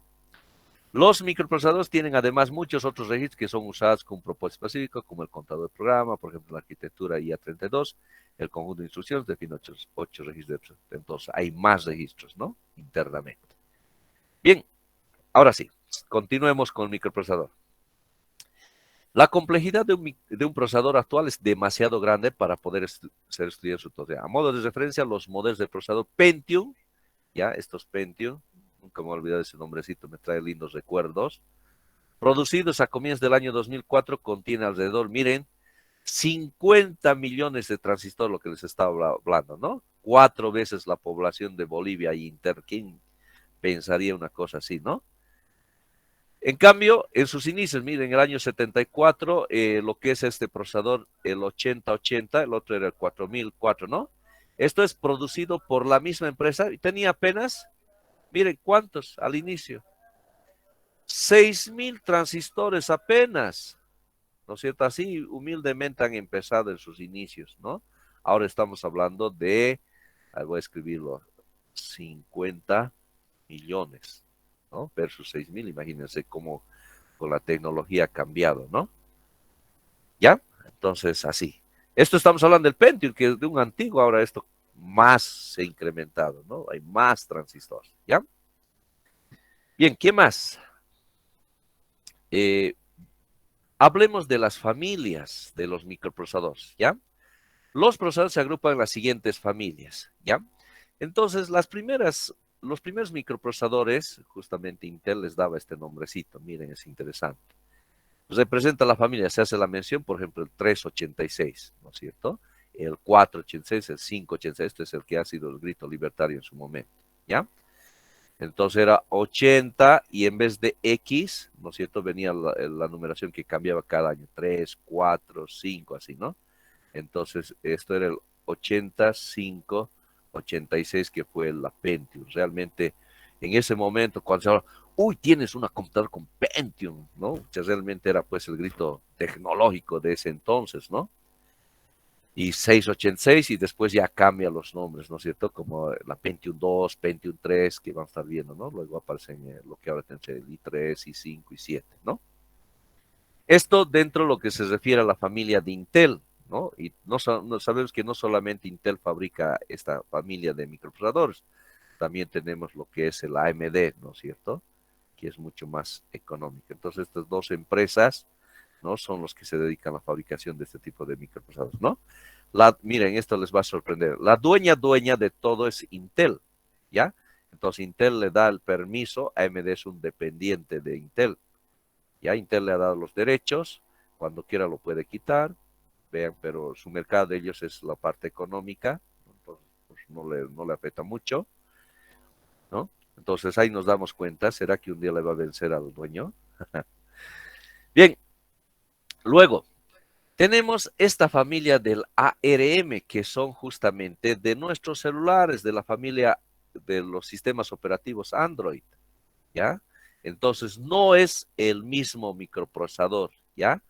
Los microprocesadores tienen además muchos otros registros que son usados con un propósito específico, como el contador de programa, por ejemplo, la arquitectura IA32, el conjunto de instrucciones define 8 registros. Entonces, hay más registros, ¿no? Internamente. Bien, ahora sí, continuemos con el microprocesador. La complejidad de un procesador actual es demasiado grande para poder ser estudiado en su totalidad. A modo de referencia, los modelos de procesador Pentium, ya, estos Pentium, nunca me voy a olvidar ese nombrecito, me trae lindos recuerdos, producidos a comienzos del año 2004, contiene alrededor, miren, 50 millones de transistores, lo que les estaba hablando, ¿no? 4 veces la población de Bolivia y Inter. ¿Quién pensaría una cosa así, no? En cambio, en sus inicios, miren, en el año 74, lo que es este procesador, el 8080, el otro era el 4004, ¿no? Esto es producido por la misma empresa y tenía apenas, miren, ¿cuántos al inicio? 6,000 transistores apenas, ¿no es cierto? Así humildemente han empezado en sus inicios, ¿no? Ahora estamos hablando de, voy a escribirlo, 50 millones, ¿no? Versus 6.000, imagínense cómo con la tecnología ha cambiado, ¿no? ¿Ya? Entonces, así. Esto estamos hablando del Pentium, que es de un antiguo, ahora esto más se ha incrementado, ¿no? Hay más transistores, ¿ya? Bien, ¿qué más? Eh, Hablemos de las familias de los microprocesadores, ¿ya? Los procesadores se agrupan en las siguientes familias, ¿ya? Entonces, los primeros microprocesadores, justamente Intel les daba este nombrecito, miren, es interesante. Representa la familia, se hace la mención, por ejemplo, el 386, ¿no es cierto? El 486, el 586, este es el que ha sido el grito libertario en su momento, ¿ya? Entonces era 80 y en vez de X, ¿no es cierto? Venía la numeración que cambiaba cada año, 3, 4, 5, así, ¿no? Entonces esto era el 85, 86, que fue la Pentium. Realmente en ese momento, cuando se habla, uy, tienes una computadora con Pentium, ¿no? O sea, realmente era pues el grito tecnológico de ese entonces, ¿no? Y 686 y después ya cambia los nombres, ¿no es cierto? Como la Pentium 2, Pentium 3, que van a estar viendo, ¿no? Luego aparecen lo que ahora tenemos el i3, i5 y 7, ¿no? Esto dentro de lo que se refiere a la familia de Intel, ¿no? Y no sabemos que no solamente Intel fabrica esta familia de microprocesadores, también tenemos lo que es el AMD, ¿no es cierto? Que es mucho más económico. Entonces, estas dos empresas, ¿no? Son los que se dedican a la fabricación de este tipo de microprocesadores, ¿no? Miren, esto les va a sorprender. La dueña de todo es Intel, ¿ya? Entonces Intel le da el permiso, AMD es un dependiente de Intel. Ya Intel le ha dado los derechos, cuando quiera lo puede quitar, vean, pero su mercado de ellos es la parte económica, entonces pues no le afecta mucho, ¿no? Entonces ahí nos damos cuenta, ¿será que un día le va a vencer al dueño? Bien, luego, tenemos esta familia del ARM, que son justamente de nuestros celulares, de la familia de los sistemas operativos Android, ¿ya? Entonces, no es el mismo microprocesador, ¿ya?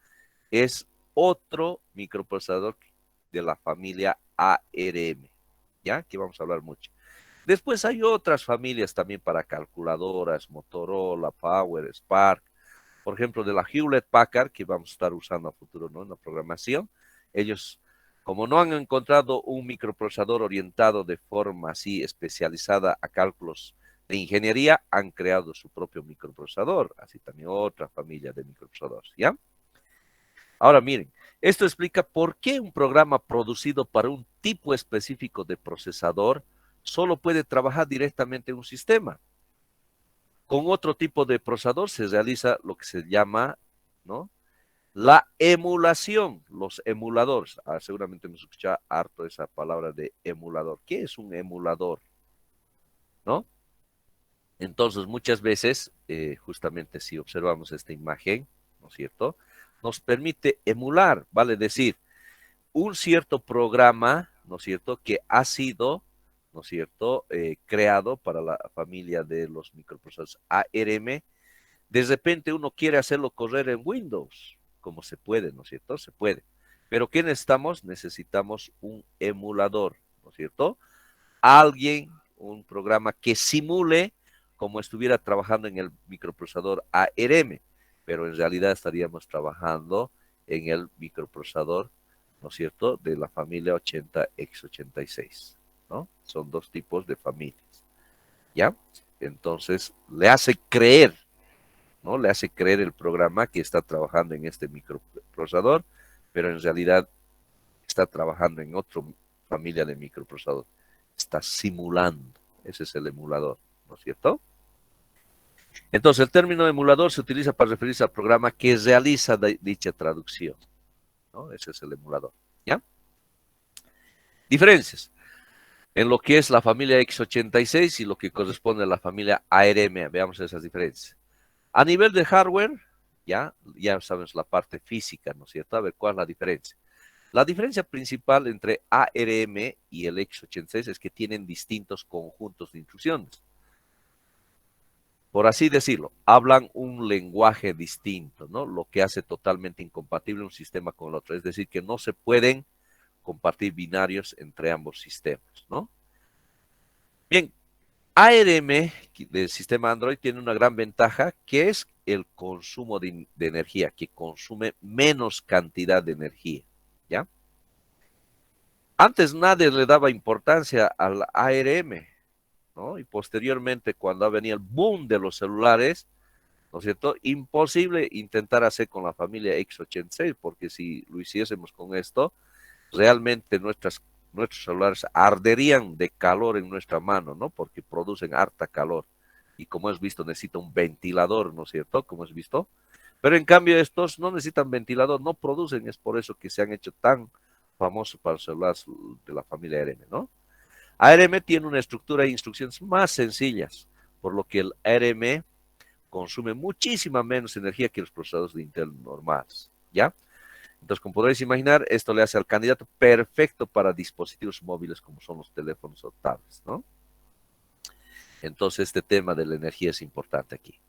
Es otro microprocesador de la familia ARM, ¿ya? Que vamos a hablar mucho. Después hay otras familias también para calculadoras, Motorola, Power, Spark, por ejemplo, de la Hewlett Packard, que vamos a estar usando a futuro, ¿no? En la programación. Ellos, como no han encontrado un microprocesador orientado de forma así especializada a cálculos de ingeniería, han creado su propio microprocesador, así también otra familia de microprocesadores, ¿ya? Ahora miren, esto explica por qué un programa producido para un tipo específico de procesador solo puede trabajar directamente en un sistema. Con otro tipo de procesador se realiza lo que se llama, ¿no? La emulación, los emuladores. Seguramente hemos escuchado harto esa palabra de emulador. ¿Qué es un emulador? ¿No? Entonces, muchas veces, justamente si observamos esta imagen, ¿no es cierto? Nos permite emular, vale decir, un cierto programa, ¿no es cierto?, que ha sido, ¿no es cierto?, creado para la familia de los microprocesadores ARM. De repente uno quiere hacerlo correr en Windows, como se puede, ¿no es cierto? Se puede. Pero ¿qué necesitamos? Necesitamos un emulador, ¿no es cierto? Alguien, un programa que simule como estuviera trabajando en el microprocesador ARM, pero en realidad estaríamos trabajando en el microprocesador, ¿no es cierto?, de la familia 80x86, ¿no? Son dos tipos de familias, ¿ya? Entonces, le hace creer, ¿no? Le hace creer el programa que está trabajando en este microprocesador, pero en realidad está trabajando en otra familia de microprocesador. Está simulando. Ese es el emulador, ¿no es cierto? Entonces, el término emulador se utiliza para referirse al programa que realiza dicha traducción, ¿no? Ese es el emulador, ¿ya? Diferencias en lo que es la familia x86 y lo que corresponde a la familia ARM. Veamos esas diferencias. A nivel de hardware, ya sabemos la parte física, ¿no es cierto? A ver, ¿cuál es la diferencia? La diferencia principal entre ARM y el x86 es que tienen distintos conjuntos de instrucciones. Por así decirlo, hablan un lenguaje distinto, ¿no? Lo que hace totalmente incompatible un sistema con el otro. Es decir, que no se pueden compartir binarios entre ambos sistemas, ¿no? Bien, ARM del sistema Android tiene una gran ventaja que es el consumo de energía, que consume menos cantidad de energía, ¿ya? Antes nadie le daba importancia al ARM, ¿no? Y posteriormente, cuando venía el boom de los celulares, ¿no es cierto? Imposible intentar hacer con la familia X86, porque si lo hiciésemos con esto, realmente nuestros celulares arderían de calor en nuestra mano, ¿no? Porque producen harta calor. Y como has visto, necesita un ventilador, ¿no es cierto? Como has visto. Pero en cambio estos no necesitan ventilador, no producen, es por eso que se han hecho tan famosos para los celulares de la familia ARM, ¿no? ARM tiene una estructura de instrucciones más sencillas, por lo que el ARM consume muchísima menos energía que los procesadores de Intel normales, ¿ya? Entonces, como podréis imaginar, esto le hace al candidato perfecto para dispositivos móviles como son los teléfonos o tablets, ¿no? Entonces, este tema de la energía es importante aquí.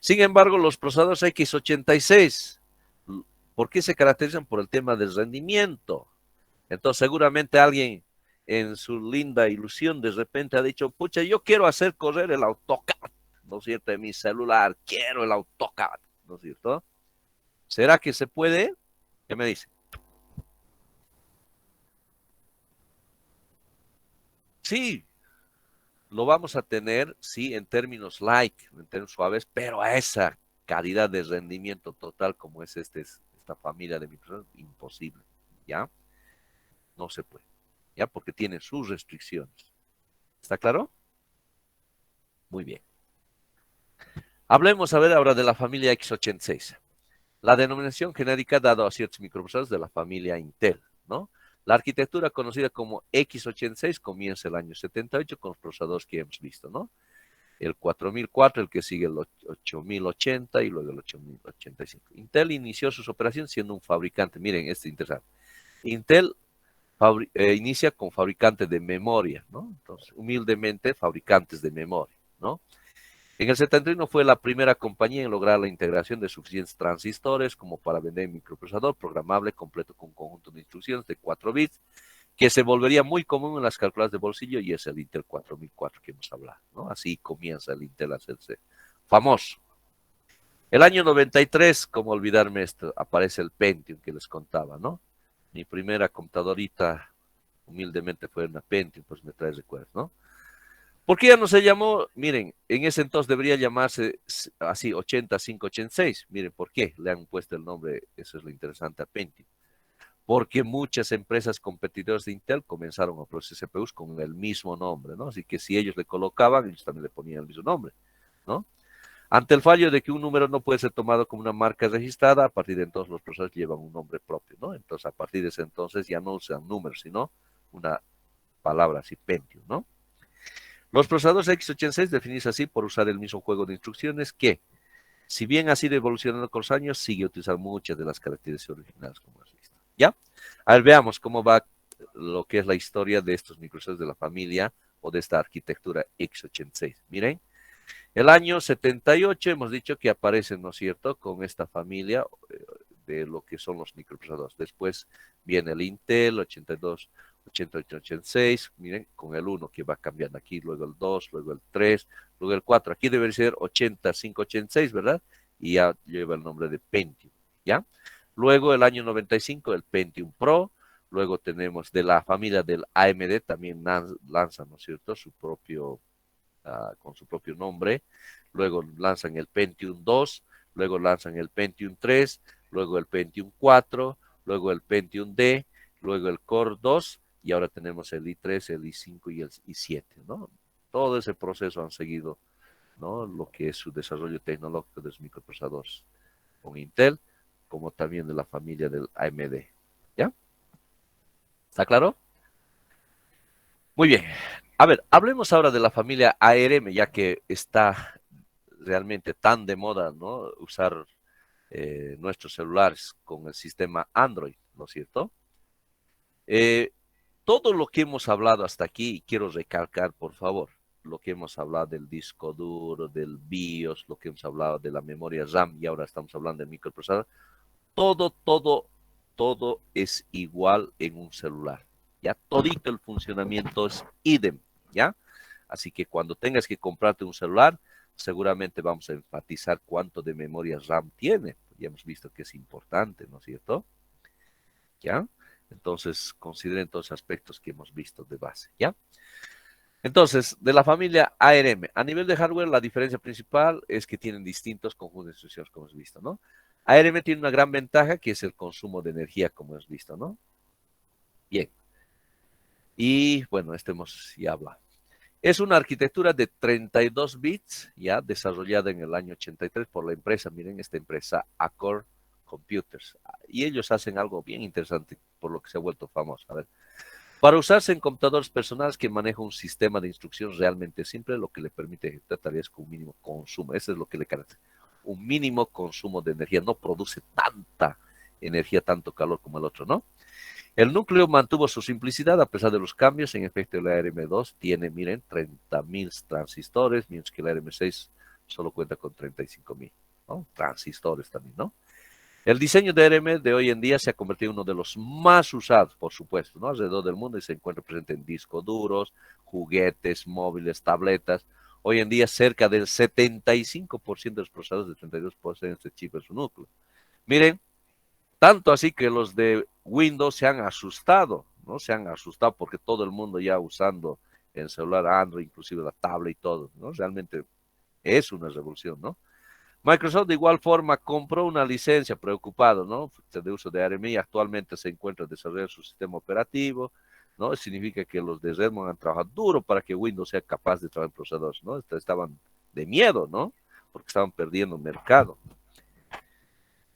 Sin embargo, los procesadores X86, ¿por qué se caracterizan? Por el tema del rendimiento. Entonces, seguramente alguien en su linda ilusión de repente ha dicho, pucha, yo quiero hacer correr el AutoCAD, ¿no es cierto? En mi celular, quiero el AutoCAD, ¿no es cierto? ¿Será que se puede? ¿Qué me dice? Sí, lo vamos a tener, sí, en términos like, en términos suaves, pero a esa calidad de rendimiento total como es esta familia de microondas, imposible, ¿ya? No se puede, ¿ya? Porque tiene sus restricciones. ¿Está claro? Muy bien. Hablemos a ver ahora de la familia X86. La denominación genérica dada a ciertos microprocesadores de la familia Intel, ¿no? La arquitectura conocida como X86 comienza el año 78 con los procesadores que hemos visto, ¿no? El 4004, el que sigue el 8080 y luego el 8085. Intel inició sus operaciones siendo un fabricante, miren, este es interesante. Intel inicia con fabricantes de memoria, ¿no? Entonces, humildemente, fabricantes de memoria, ¿no? En el 71 fue la primera compañía en lograr la integración de suficientes transistores como para vender un microprocesador programable completo con un conjunto de instrucciones de 4 bits que se volvería muy común en las calculadoras de bolsillo y es el Intel 4004 que hemos hablado, ¿no? Así comienza el Intel a hacerse famoso. El año 93, como olvidarme esto, aparece el Pentium que les contaba, ¿no? Mi primera computadorita humildemente fue una Pentium, pues me trae recuerdos, ¿no? ¿Por qué ya no se llamó? Miren, en ese entonces debería llamarse así 8586. Miren, ¿por qué le han puesto el nombre? Eso es lo interesante a Pentium. Porque muchas empresas competidoras de Intel comenzaron a producir CPUs con el mismo nombre, ¿no? Así que si ellos le colocaban, ellos también le ponían el mismo nombre, ¿no? Ante el fallo de que un número no puede ser tomado como una marca registrada, a partir de entonces los procesadores llevan un nombre propio, ¿no? Entonces, a partir de ese entonces ya no usan números, sino una palabra así, Pentium, ¿no? Los procesadores X86 definidos así por usar el mismo juego de instrucciones que, si bien ha sido evolucionando con los años, sigue utilizando muchas de las características originales, como has visto. ¿Ya? A ver, veamos cómo va lo que es la historia de estos microprocesadores de la familia o de esta arquitectura X86. Miren, el año 78 hemos dicho que aparecen, ¿no es cierto?, con esta familia de lo que son los microprocesadores. Después viene el Intel 82, 88, 86, miren, con el 1 que va cambiando aquí, luego el 2, luego el 3, luego el 4. Aquí debe ser 85, 86, ¿verdad? Y ya lleva el nombre de Pentium, ¿ya? Luego el año 95, el Pentium Pro. Luego tenemos de la familia del AMD, también lanza, ¿no es cierto?, su propio con su propio nombre, luego lanzan el Pentium 2, luego lanzan el Pentium 3, luego el Pentium 4, luego el Pentium D, luego el Core 2 y ahora tenemos el i3, el i5 y el i7, ¿no? Todo ese proceso han seguido, ¿no? Lo que es su desarrollo tecnológico de los microprocesadores con Intel, como también de la familia del AMD. ¿Ya? ¿Está claro? Muy bien. A ver, hablemos ahora de la familia ARM, ya que está realmente tan de moda, ¿no? Usar nuestros celulares con el sistema Android, ¿no es cierto? Eh, todo lo que hemos hablado hasta aquí, y quiero recalcar, por favor, lo que hemos hablado del disco duro, del BIOS, lo que hemos hablado de la memoria RAM, y ahora estamos hablando del microprocesador, todo, todo, todo es igual en un celular. Ya todito el funcionamiento es idem, ¿ya? Así que cuando tengas que comprarte un celular, seguramente vamos a enfatizar cuánto de memoria RAM tiene. Ya hemos visto que es importante, ¿no es cierto? ¿Ya? Entonces, consideren todos los aspectos que hemos visto de base, ¿ya? Entonces, de la familia ARM, a nivel de hardware, la diferencia principal es que tienen distintos conjuntos de instrucciones, como hemos visto, ¿no? ARM tiene una gran ventaja, que es el consumo de energía, como hemos visto, ¿no? Bien. Y, bueno, esto hemos ya hablado. Es una arquitectura de 32 bits, ya desarrollada en el año 83 por la empresa, miren esta empresa, Accord Computers. Y ellos hacen algo bien interesante, por lo que se ha vuelto famoso. A ver, para usarse en computadores personales que maneja un sistema de instrucción realmente simple, lo que le permite ejecutar tareas con un mínimo consumo. Eso es lo que le caracteriza. Un mínimo consumo de energía. No produce tanta energía, tanto calor como el otro, ¿no? El núcleo mantuvo su simplicidad a pesar de los cambios. En efecto, el ARM2 tiene, miren, 30.000 transistores, mientras que el ARM6 solo cuenta con 35.000, ¿no? Transistores también, ¿no? El diseño de ARM de hoy en día se ha convertido en uno de los más usados, por supuesto, ¿no? Alrededor del mundo y se encuentra presente en discos duros, juguetes, móviles, tabletas. Hoy en día cerca del 75% de los procesadores de 32 poseen este chip en su núcleo. Miren, tanto así que los de Windows se han asustado, ¿no? Se han asustado porque todo el mundo ya usando el celular Android, inclusive la tablet y todo, ¿no? Realmente es una revolución, ¿no? Microsoft de igual forma compró una licencia, preocupado, ¿no? De uso de ARM y actualmente se encuentra desarrollando su sistema operativo, ¿no? Significa que los de Redmond han trabajado duro para que Windows sea capaz de trabajar en procesadores, ¿no? Estaban de miedo, ¿no? Porque estaban perdiendo mercado.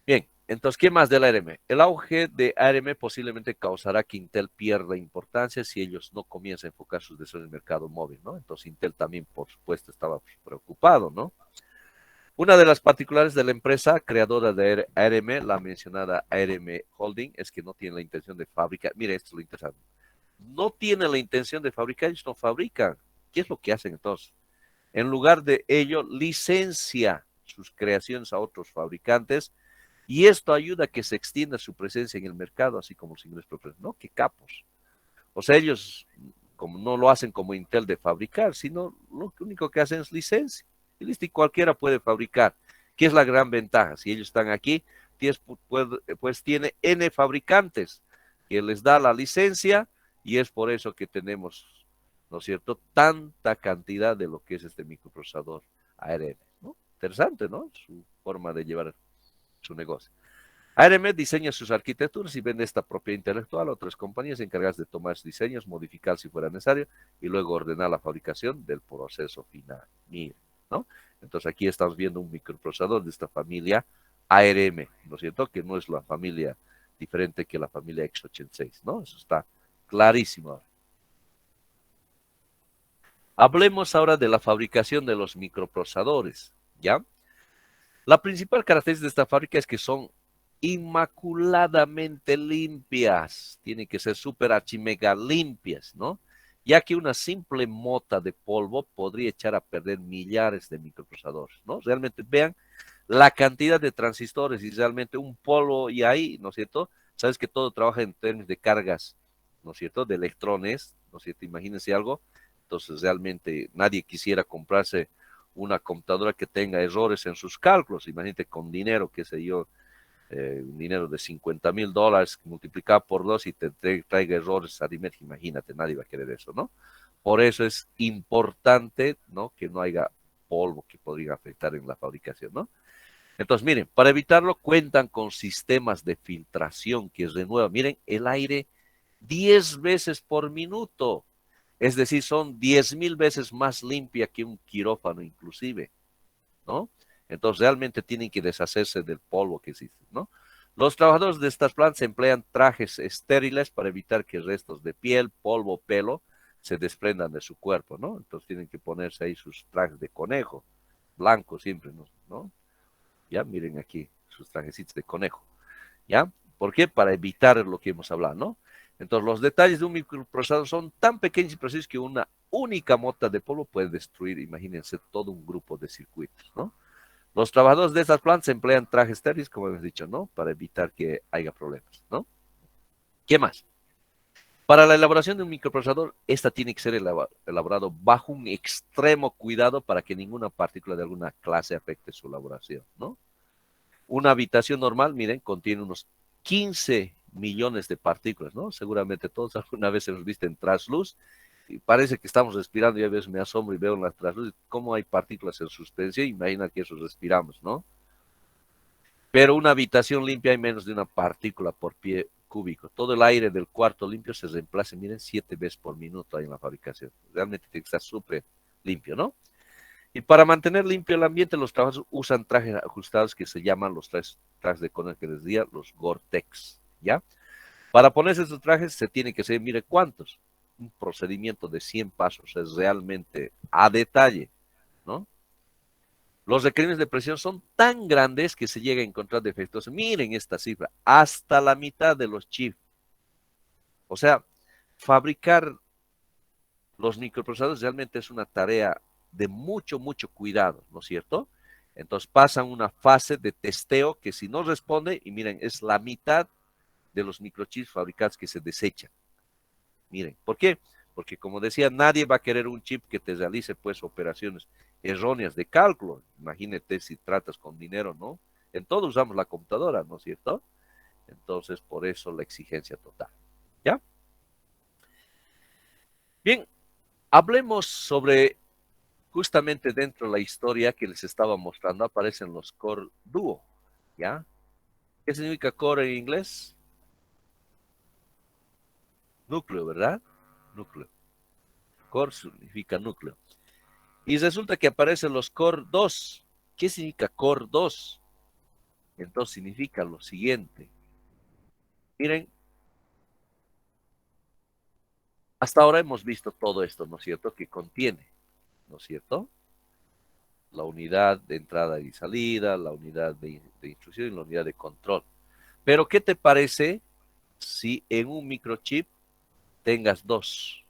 Bien, entonces, ¿qué más del ARM? El auge de ARM posiblemente causará que Intel pierda importancia si ellos no comienzan a enfocar sus desarrollos en el mercado móvil, ¿no? Entonces, Intel también, por supuesto, estaba preocupado, ¿no? Una de las particulares de la empresa creadora de ARM, la mencionada ARM Holding, es que no tiene la intención de fabricar. Mire, esto es lo interesante. No tiene la intención de fabricar, ellos no fabrican. ¿Qué es lo que hacen entonces? En lugar de ello, licencia sus creaciones a otros fabricantes y esto ayuda a que se extienda su presencia en el mercado, así como los ingresos propios. No, qué capos. O sea, ellos como no lo hacen como Intel de fabricar, sino lo único que hacen es licencia. Y listo, y cualquiera puede fabricar. ¿Qué es la gran ventaja? Si ellos están aquí, pues tiene N fabricantes que les da la licencia y es por eso que tenemos, ¿no es cierto?, tanta cantidad de lo que es este microprocesador ARM, ¿no? Interesante, ¿no? Su forma de llevar su negocio. ARM diseña sus arquitecturas y vende esta propiedad intelectual a otras compañías encargadas de tomar sus diseños, modificar si fuera necesario y luego ordenar la fabricación del proceso final. Mire, ¿no? Entonces aquí estamos viendo un microprocesador de esta familia ARM, ¿no es cierto? Que no es la familia diferente que la familia x86, ¿no? Eso está clarísimo ahora. Hablemos ahora de la fabricación de los microprocesadores, ¿ya? La principal característica de esta fábrica es que son inmaculadamente limpias, tienen que ser súper archimega limpias, ¿no? Ya que una simple mota de polvo podría echar a perder millares de microprocesadores, ¿no? Realmente vean la cantidad de transistores y realmente un polvo y ahí, ¿no es cierto? Sabes que todo trabaja en términos de cargas, ¿no es cierto? De electrones, ¿no es cierto? Imagínense algo. Entonces realmente nadie quisiera comprarse una computadora que tenga errores en sus cálculos. Imagínate con dinero, qué sé yo, un dinero de $50,000 multiplicado por 2 y te traiga errores aritméticos. Imagínate, nadie va a querer eso, ¿no? Por eso es importante, ¿no? Que no haya polvo que podría afectar en la fabricación, ¿no? Entonces, miren, para evitarlo cuentan con sistemas de filtración que renuevan, miren, el aire 10 veces por minuto. Es decir, son 10,000 veces más limpia que un quirófano inclusive, ¿no? Entonces realmente tienen que deshacerse del polvo que existe, ¿no? Los trabajadores de estas plantas emplean trajes estériles para evitar que restos de piel, polvo, pelo se desprendan de su cuerpo, ¿no? Entonces tienen que ponerse ahí sus trajes de conejo, blancos siempre, ¿no? Ya miren aquí sus trajecitos de conejo, ¿ya? ¿Por qué? Para evitar lo que hemos hablado, ¿no? Entonces, los detalles de un microprocesador son tan pequeños y precisos que una única mota de polvo puede destruir, imagínense, todo un grupo de circuitos, ¿no? Los trabajadores de estas plantas emplean trajes estériles, como hemos dicho, ¿no? Para evitar que haya problemas, ¿no? ¿Qué más? Para la elaboración de un microprocesador, esta tiene que ser elaborado bajo un extremo cuidado para que ninguna partícula de alguna clase afecte su elaboración, ¿no? Una habitación normal, miren, contiene unos 15 millones de partículas, ¿no? Seguramente todos alguna vez hemos visto en trasluz y parece que estamos respirando y a veces me asombro y veo en la trasluz cómo hay partículas en suspensión. Imagina que eso respiramos, ¿no? Pero una habitación limpia hay menos de una partícula por pie cúbico. Todo el aire del cuarto limpio se reemplaza, miren, 7 veces por minuto ahí en la fabricación. Realmente tiene que estar súper limpio, ¿no? Y para mantener limpio el ambiente, los trabajadores usan trajes ajustados que se llaman los trajes de Conan que les decía, los Gore-Tex, ¿ya? Para ponerse esos trajes se tiene que saber, mire cuántos. Un procedimiento de 100 pasos es realmente a detalle, ¿no? Los requerimientos de presión son tan grandes que se llega a encontrar defectos. Miren esta cifra, hasta la mitad de los chips. O sea, fabricar los microprocesadores realmente es una tarea de mucho, mucho cuidado, ¿no es cierto? Entonces pasan una fase de testeo que si no responde, y miren, es la mitad de los microchips fabricados que se desechan. Miren, ¿por qué? Porque como decía, nadie va a querer un chip que te realice pues operaciones erróneas de cálculo. Imagínate si tratas con dinero, ¿no? En todo usamos la computadora, ¿no es cierto? Entonces, por eso la exigencia total. ¿Ya? Bien, hablemos sobre justamente dentro de la historia que les estaba mostrando, aparecen los core duo, ¿ya? ¿Qué significa core en inglés? Núcleo, ¿verdad? Núcleo. Core significa núcleo. Y resulta que aparecen los core 2. ¿Qué significa core 2? Entonces significa lo siguiente. Miren, hasta ahora hemos visto todo esto, ¿no es cierto? Que contiene, ¿no es cierto? La unidad de entrada y salida, la unidad de instrucción y la unidad de control. Pero, ¿qué te parece si en un microchip tengas dos,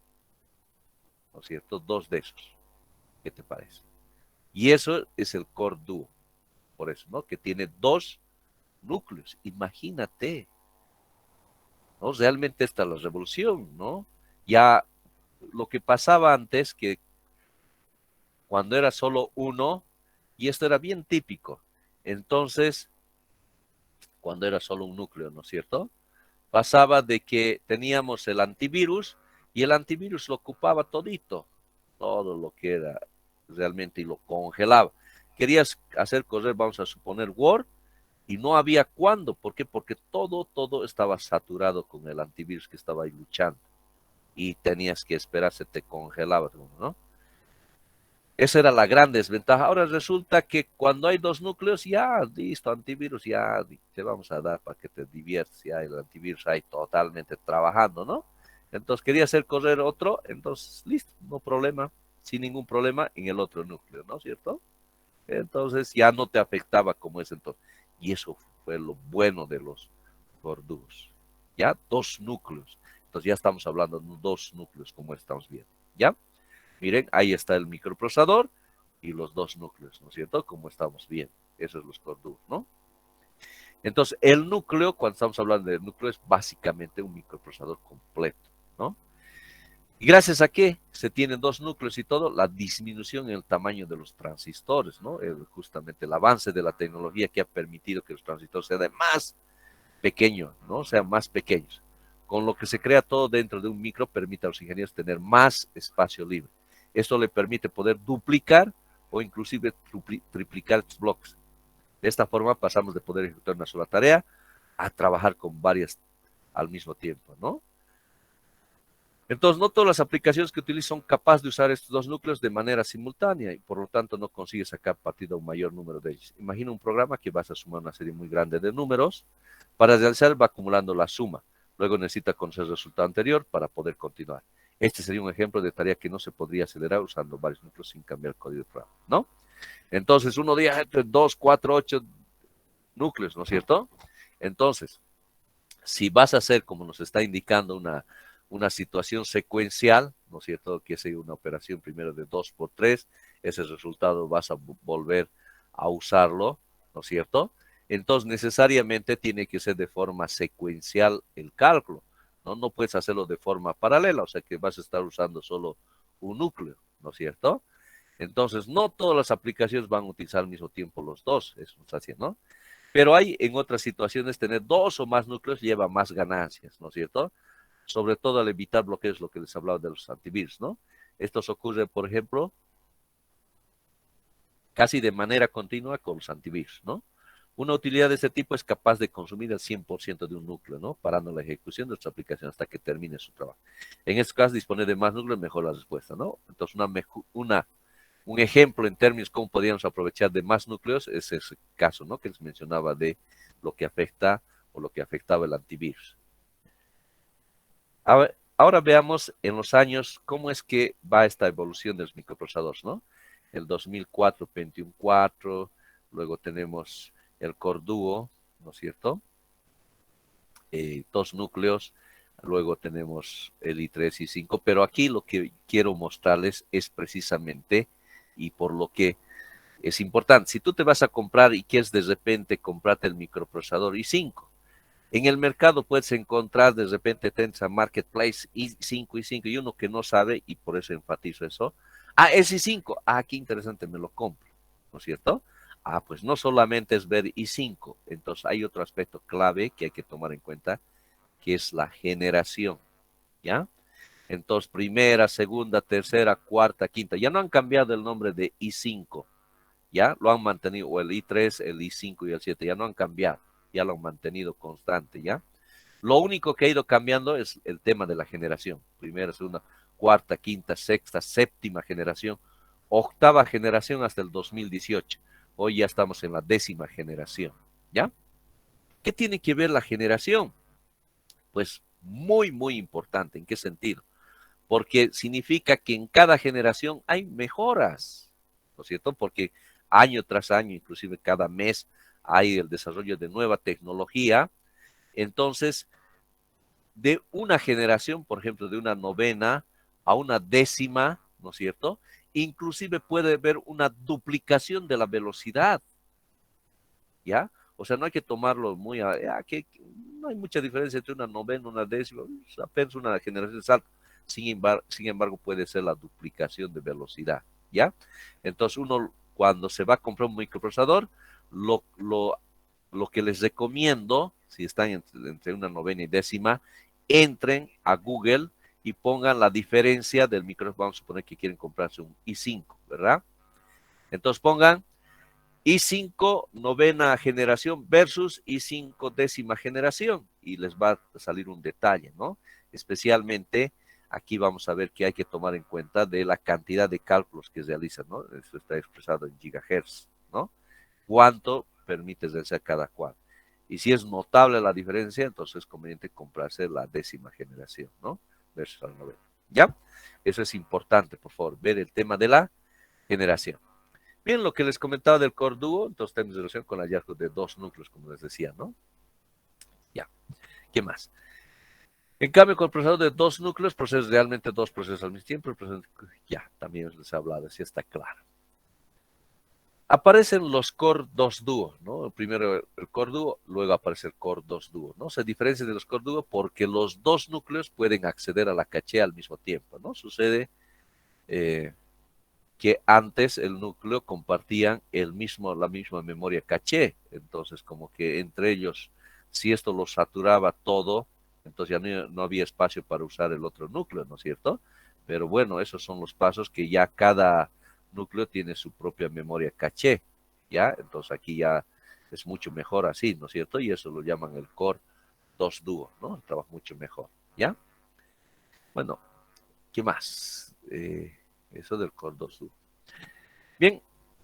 ¿no es cierto? Dos de esos. ¿Qué te parece? Y eso es el Core Duo, por eso, ¿no? Que tiene dos núcleos. Imagínate, ¿no? Realmente esta es la revolución, ¿no? Ya lo que pasaba antes, que cuando era solo uno, y esto era bien típico, entonces, cuando era solo un núcleo, ¿no es cierto? Pasaba de que teníamos el antivirus y el antivirus lo ocupaba todito, todo lo que era realmente y lo congelaba. Querías hacer correr, vamos a suponer, Word y no había cuándo. ¿Por qué? Porque todo estaba saturado con el antivirus que estaba ahí luchando y tenías que esperar, se te congelaba, ¿no? Esa era la gran desventaja. Ahora resulta que cuando hay dos núcleos, ya, listo, antivirus, ya te vamos a dar para que te diviertas, ya el antivirus ahí totalmente trabajando, ¿no? Entonces quería hacer correr otro, entonces, listo, no problema, sin ningún problema en el otro núcleo, ¿no es cierto? Entonces ya no te afectaba como es entonces. Y eso fue lo bueno de los gordos. ¿Ya? Dos núcleos. Entonces ya estamos hablando de dos núcleos como estamos viendo. ¿Ya? Miren, ahí está el microprocesador y los dos núcleos, ¿no es cierto? Como estamos viendo. Esos son los gordos, ¿no? Entonces, el núcleo, cuando estamos hablando del núcleo, es básicamente un microprocesador completo, ¿no? ¿Y gracias a qué se tienen dos núcleos y todo? La disminución en el tamaño de los transistores, ¿no? Justamente el avance de la tecnología que ha permitido que los transistores sean más pequeños, ¿no? Sean más pequeños. Con lo que se crea todo dentro de un micro, permite a los ingenieros tener más espacio libre. Esto le permite poder duplicar o inclusive triplicar bloques. De esta forma pasamos de poder ejecutar una sola tarea a trabajar con varias al mismo tiempo, ¿no? Entonces, no todas las aplicaciones que utilizan son capaces de usar estos dos núcleos de manera simultánea y por lo tanto no consigues sacar partido a un mayor número de ellos. Imagina un programa que vas a sumar una serie muy grande de números. Para realizar va acumulando la suma. Luego necesita conocer el resultado anterior para poder continuar. Este sería un ejemplo de tarea que no se podría acelerar usando varios núcleos sin cambiar el código de programa, ¿no? Entonces, uno dice entre 2, 4, 8 núcleos, ¿no es cierto? Entonces, si vas a hacer, como nos está indicando, una situación secuencial, ¿no es cierto? Que es una operación primero de 2 por 3, ese resultado vas a volver a usarlo, ¿no es cierto? Entonces necesariamente tiene que ser de forma secuencial el cálculo. ¿no? No puedes hacerlo de forma paralela, o sea que vas a estar usando solo un núcleo, ¿no es cierto? Entonces, no todas las aplicaciones van a utilizar al mismo tiempo los dos, eso está haciendo, ¿no? Pero hay en otras situaciones tener dos o más núcleos lleva más ganancias, ¿no es cierto? Sobre todo al evitar bloqueos, lo que les hablaba de los antivirus, ¿no? Estos ocurren, por ejemplo, casi de manera continua con los antivirus, ¿no? Una utilidad de este tipo es capaz de consumir el 100% de un núcleo, ¿no? Parando la ejecución de nuestra aplicación hasta que termine su trabajo. En este caso, disponer de más núcleos mejora la respuesta, ¿no? Entonces, un ejemplo en términos cómo podríamos aprovechar de más núcleos es ese caso, ¿no? Que les mencionaba de lo que afecta o lo que afectaba el antivirus. Ahora veamos en los años cómo es que va esta evolución de los microprocesadores, ¿no? El 2004, Pentium 4, luego tenemos el Core Duo, ¿no es cierto? Dos núcleos, luego tenemos el i3 y 5, pero aquí lo que quiero mostrarles es precisamente, y por lo que es importante, si tú te vas a comprar y quieres de repente comprarte el microprocesador i5, en el mercado puedes encontrar de repente tienes a Marketplace i5 y uno que no sabe, y por eso enfatizo eso, es i5, qué interesante, me lo compro, ¿no es cierto? Pues no solamente es ver i5, entonces hay otro aspecto clave que hay que tomar en cuenta, que es la generación, ¿ya? Entonces, primera, segunda, tercera, cuarta, quinta, ya no han cambiado el nombre de i5, ¿ya? Lo han mantenido, o el i3, el i5 y el 7, ya no han cambiado, ya lo han mantenido constante, ¿ya? Lo único que ha ido cambiando es el tema de la generación, primera, segunda, cuarta, quinta, sexta, séptima generación, octava generación hasta el 2018. Hoy ya estamos en la 10ª generación, ¿ya? ¿Qué tiene que ver la generación? Pues muy, muy importante. ¿En qué sentido? Porque significa que en cada generación hay mejoras, ¿no es cierto? Porque año tras año, inclusive cada mes, hay el desarrollo de nueva tecnología. Entonces, de una generación, por ejemplo, de una novena a una 10ª, ¿no es cierto? Inclusive puede haber una duplicación de la velocidad, ¿ya? O sea, no hay que tomarlo muy que no hay mucha diferencia entre una novena y una 10ª, es apenas una generación de salto. Sin embargo, puede ser la duplicación de velocidad, ¿ya? Entonces, uno cuando se va a comprar un microprocesador, lo que les recomiendo, si están entre una novena y 10ª, entren a Google y pongan la diferencia del microprocesador. Vamos a suponer que quieren comprarse un i5, ¿verdad? Entonces pongan i5 novena generación versus i5 10ª generación y les va a salir un detalle, ¿no? Especialmente aquí vamos a ver que hay que tomar en cuenta de la cantidad de cálculos que realizan, ¿no? Esto está expresado en gigahertz, ¿no? ¿Cuánto permite realizar cada cual? Y si es notable la diferencia, entonces es conveniente comprarse la 10ª generación, ¿no? Versus la novena. ¿Ya? Eso es importante, por favor, ver el tema de la generación. Bien, lo que les comentaba del Core Duo, entonces tenemos relación con el hallazgo de dos núcleos, como les decía, ¿no? Ya. ¿Qué más? En cambio, con el procesador de dos núcleos, procesos realmente dos procesos al mismo tiempo. Ya, también les he hablado, así está claro. Aparecen los Core 2 Duo, ¿no? Primero el Core Duo, luego aparece el Core 2 Duo, ¿no? Se diferencia de los Core Duo porque los dos núcleos pueden acceder a la caché al mismo tiempo, ¿no? Sucede que antes el núcleo compartían la misma memoria caché, entonces como que entre ellos, si esto lo saturaba todo, entonces ya no había espacio para usar el otro núcleo, ¿no es cierto? Pero bueno, esos son los pasos que ya cada núcleo tiene su propia memoria caché, ¿ya? Entonces aquí ya es mucho mejor así, ¿no es cierto? Y eso lo llaman el Core 2 Duo, ¿no? Trabaja mucho mejor, ¿ya? Bueno, ¿qué más? Eso del Core 2 Duo. Bien,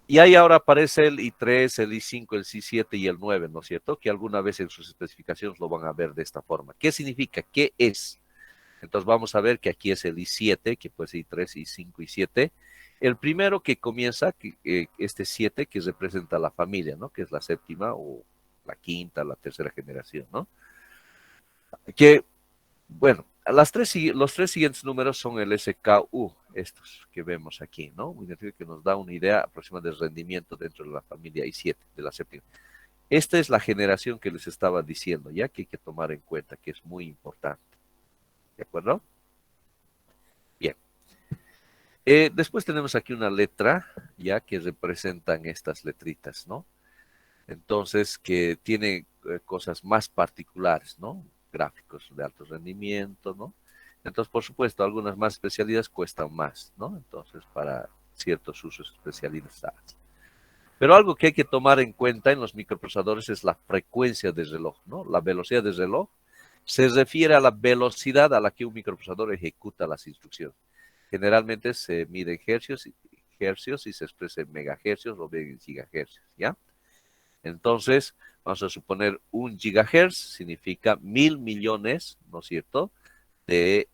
y ahí ahora aparece el i3, el i5, el i7 y el 9, ¿no es cierto? Que alguna vez en sus especificaciones lo van a ver de esta forma. ¿Qué significa? ¿Qué es? Entonces vamos a ver que aquí es el i7, que puede ser i3, i5, i7. El primero que comienza, este 7, que representa la familia, ¿no? Que es la séptima o la quinta, la tercera generación, ¿no? Que bueno, los tres siguientes números son el SKU, estos que vemos aquí, ¿no? Un identificador que nos da una idea aproximada del rendimiento dentro de la familia i7, de la séptima. Esta es la generación que les estaba diciendo, ya que hay que tomar en cuenta que es muy importante. ¿De acuerdo? Bien. Después tenemos aquí una letra, ya que representan estas letritas, ¿no? Entonces, que tiene cosas más particulares, ¿no? Gráficos de alto rendimiento, ¿no? Entonces, por supuesto, algunas más especialidades cuestan más, ¿no? Entonces, para ciertos usos especializados. Pero algo que hay que tomar en cuenta en los microprocesadores es la frecuencia de reloj, ¿no? La velocidad de reloj se refiere a la velocidad a la que un microprocesador ejecuta las instrucciones. Generalmente se mide en hercios y se expresa en megahercios o bien en gigahercios, ¿ya? Entonces, vamos a suponer 1 GHz significa 1000 millones, ¿no es cierto?, de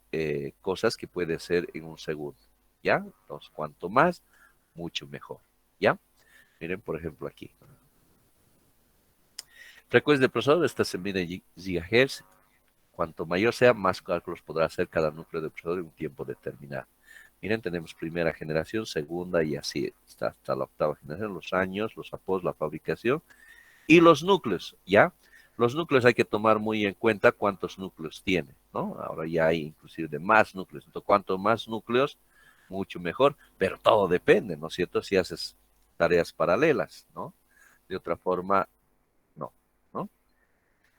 cosas que puede ser en un segundo, ¿ya? Entonces, cuanto más, mucho mejor, ¿ya? Miren, por ejemplo, aquí. Frecuencia de procesador, esta se mide en gigahertz. Cuanto mayor sea, más cálculos podrá hacer cada núcleo de procesador en un tiempo determinado. Miren, tenemos primera generación, segunda y así hasta la octava generación, los años, los apodos, la fabricación y los núcleos, ¿ya? Los núcleos hay que tomar muy en cuenta cuántos núcleos tiene, ¿no? Ahora ya hay inclusive de más núcleos. Entonces, cuanto más núcleos, mucho mejor, pero todo depende, ¿no es cierto? Si haces tareas paralelas, ¿no? De otra forma, no, ¿no?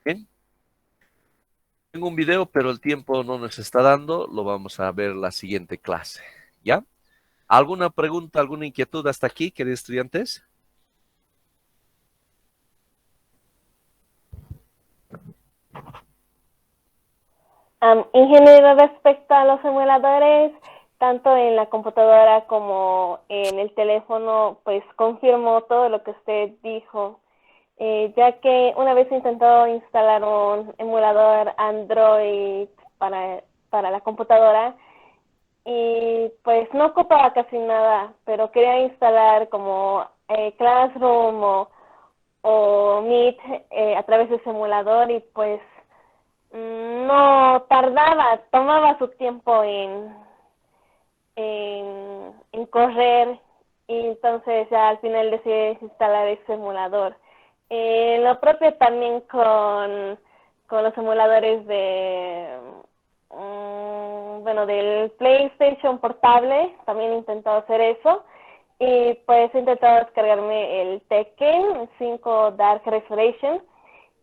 Bien. Tengo un video, pero el tiempo no nos está dando, lo vamos a ver la siguiente clase, ¿ya? ¿Alguna pregunta, alguna inquietud hasta aquí, queridos estudiantes? Ingeniero, respecto a los emuladores, tanto en la computadora como en el teléfono, pues confirmo todo lo que usted dijo, ya que una vez intentó instalar un emulador Android para la computadora y pues no ocupaba casi nada, pero quería instalar como Classroom o Meet a través de ese emulador y pues no tardaba, tomaba su tiempo en correr y entonces ya al final decidí instalar ese emulador. Lo propio también con los emuladores del PlayStation portable, también he intentado hacer eso. Y pues he intentado descargarme el Tekken 5 Dark Resurrection.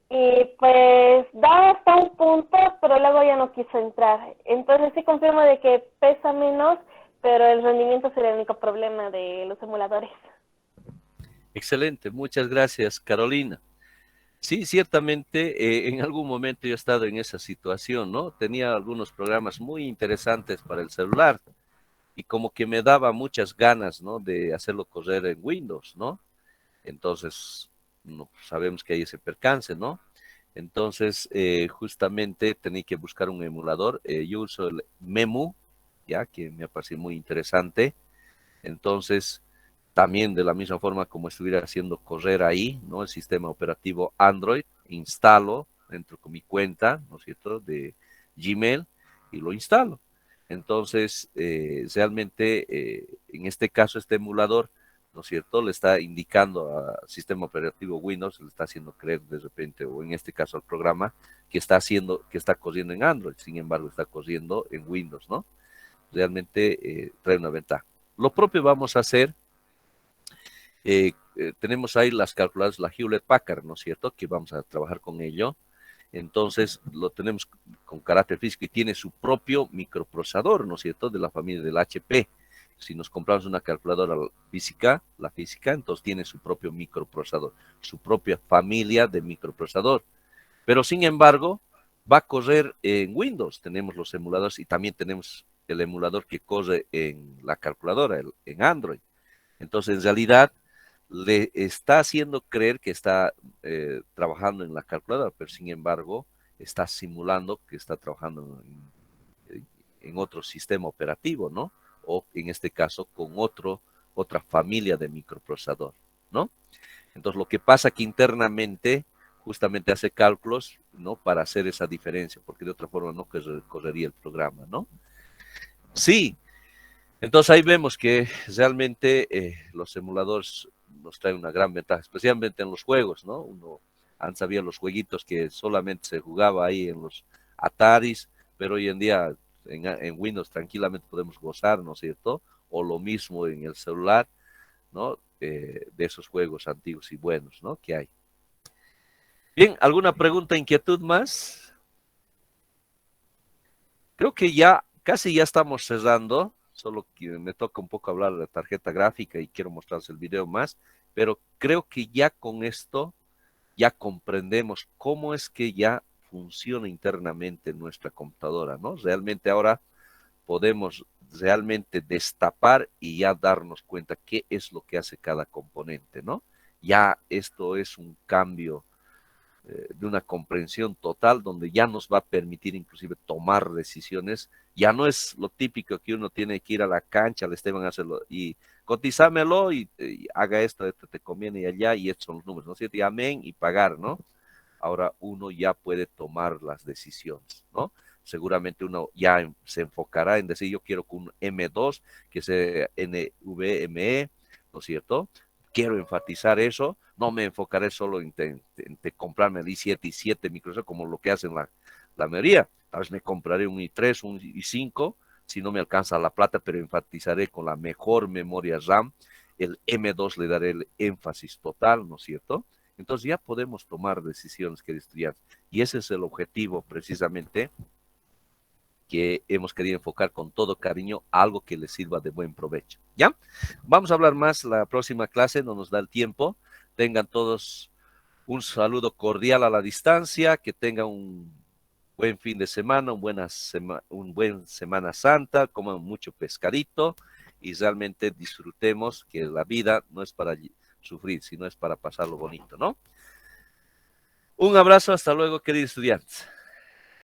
Y pues da hasta un punto, pero luego ya no quiso entrar. Entonces sí confirmo de que pesa menos, pero el rendimiento sería el único problema de los emuladores. Excelente, muchas gracias, Carolina. Sí, ciertamente, en algún momento yo he estado en esa situación, ¿no? Tenía algunos programas muy interesantes para el celular y como que me daba muchas ganas, ¿no? De hacerlo correr en Windows, ¿no? Entonces, no, sabemos que hay ese percance, ¿no? Entonces, justamente tenía que buscar un emulador. Yo uso el Memu, ya que me parece muy interesante. Entonces, también de la misma forma como estuviera haciendo correr ahí, ¿no? El sistema operativo Android, instalo, entro con mi cuenta, ¿no es cierto?, de Gmail y lo instalo. Entonces, realmente, en este caso, este emulador, ¿no es cierto?, le está indicando al sistema operativo Windows, le está haciendo creer de repente, o en este caso al programa, que está corriendo en Android, sin embargo, está corriendo en Windows, ¿no? Realmente trae una ventaja. Lo propio vamos a hacer, tenemos ahí las calculadoras, la Hewlett Packard, ¿no es cierto?, que vamos a trabajar con ello. Entonces lo tenemos con carácter físico y tiene su propio microprocesador, ¿no es cierto?, de la familia del HP. Si nos compramos una calculadora física, la física, entonces tiene su propio microprocesador, su propia familia de microprocesador. Pero sin embargo, va a correr en Windows. Tenemos los emuladores y también tenemos el emulador que corre en la calculadora, en Android. Entonces, en realidad, le está haciendo creer que está trabajando en la calculadora, pero sin embargo, está simulando que está trabajando en otro sistema operativo, ¿no? O en este caso, con otra familia de microprocesador, ¿no? Entonces, lo que pasa que internamente justamente hace cálculos, ¿no? Para hacer esa diferencia, porque de otra forma no correría el programa, ¿no? Sí, entonces ahí vemos que realmente los emuladores nos traen una gran ventaja, especialmente en los juegos, ¿no? Antes había los jueguitos que solamente se jugaba ahí en los Ataris, pero hoy en día en Windows tranquilamente podemos gozar, ¿no es cierto? O lo mismo en el celular, ¿no? De esos juegos antiguos y buenos, ¿no? Que hay. Bien, ¿alguna pregunta, inquietud más? Creo que ya, casi ya estamos cerrando, solo que me toca un poco hablar de la tarjeta gráfica y quiero mostrarles el video más, pero creo que ya con esto ya comprendemos cómo es que ya funciona internamente nuestra computadora, ¿no? Realmente ahora podemos realmente destapar y ya darnos cuenta qué es lo que hace cada componente, ¿no? Ya esto es un cambio de una comprensión total donde ya nos va a permitir inclusive tomar decisiones. Ya no es lo típico que uno tiene que ir a la cancha, al Esteban, a hacerlo y cotizámelo y haga esto te conviene y allá y estos son los números, ¿no es cierto? Y amén y pagar, ¿no? Ahora uno ya puede tomar las decisiones, ¿no? Seguramente uno ya se enfocará en decir, yo quiero que un M2, que sea NVMe, ¿no es cierto? Quiero enfatizar eso, no me enfocaré solo en comprarme el i7 y 7 Microsoft como lo que hacen la mayoría. Tal vez me compraré un i3, un i5, si no me alcanza la plata, pero enfatizaré con la mejor memoria RAM. El M2 le daré el énfasis total, ¿no es cierto? Entonces ya podemos tomar decisiones, queridos estudiantes. Y ese es el objetivo precisamente que hemos querido enfocar con todo cariño, algo que les sirva de buen provecho. ¿Ya? Vamos a hablar más la próxima clase, no nos da el tiempo. Tengan todos un saludo cordial a la distancia, que tengan un buen fin de semana, un buen Semana Santa, coman mucho pescadito y realmente disfrutemos que la vida no es para sufrir, sino es para pasarlo bonito, ¿no? Un abrazo, hasta luego, queridos estudiantes.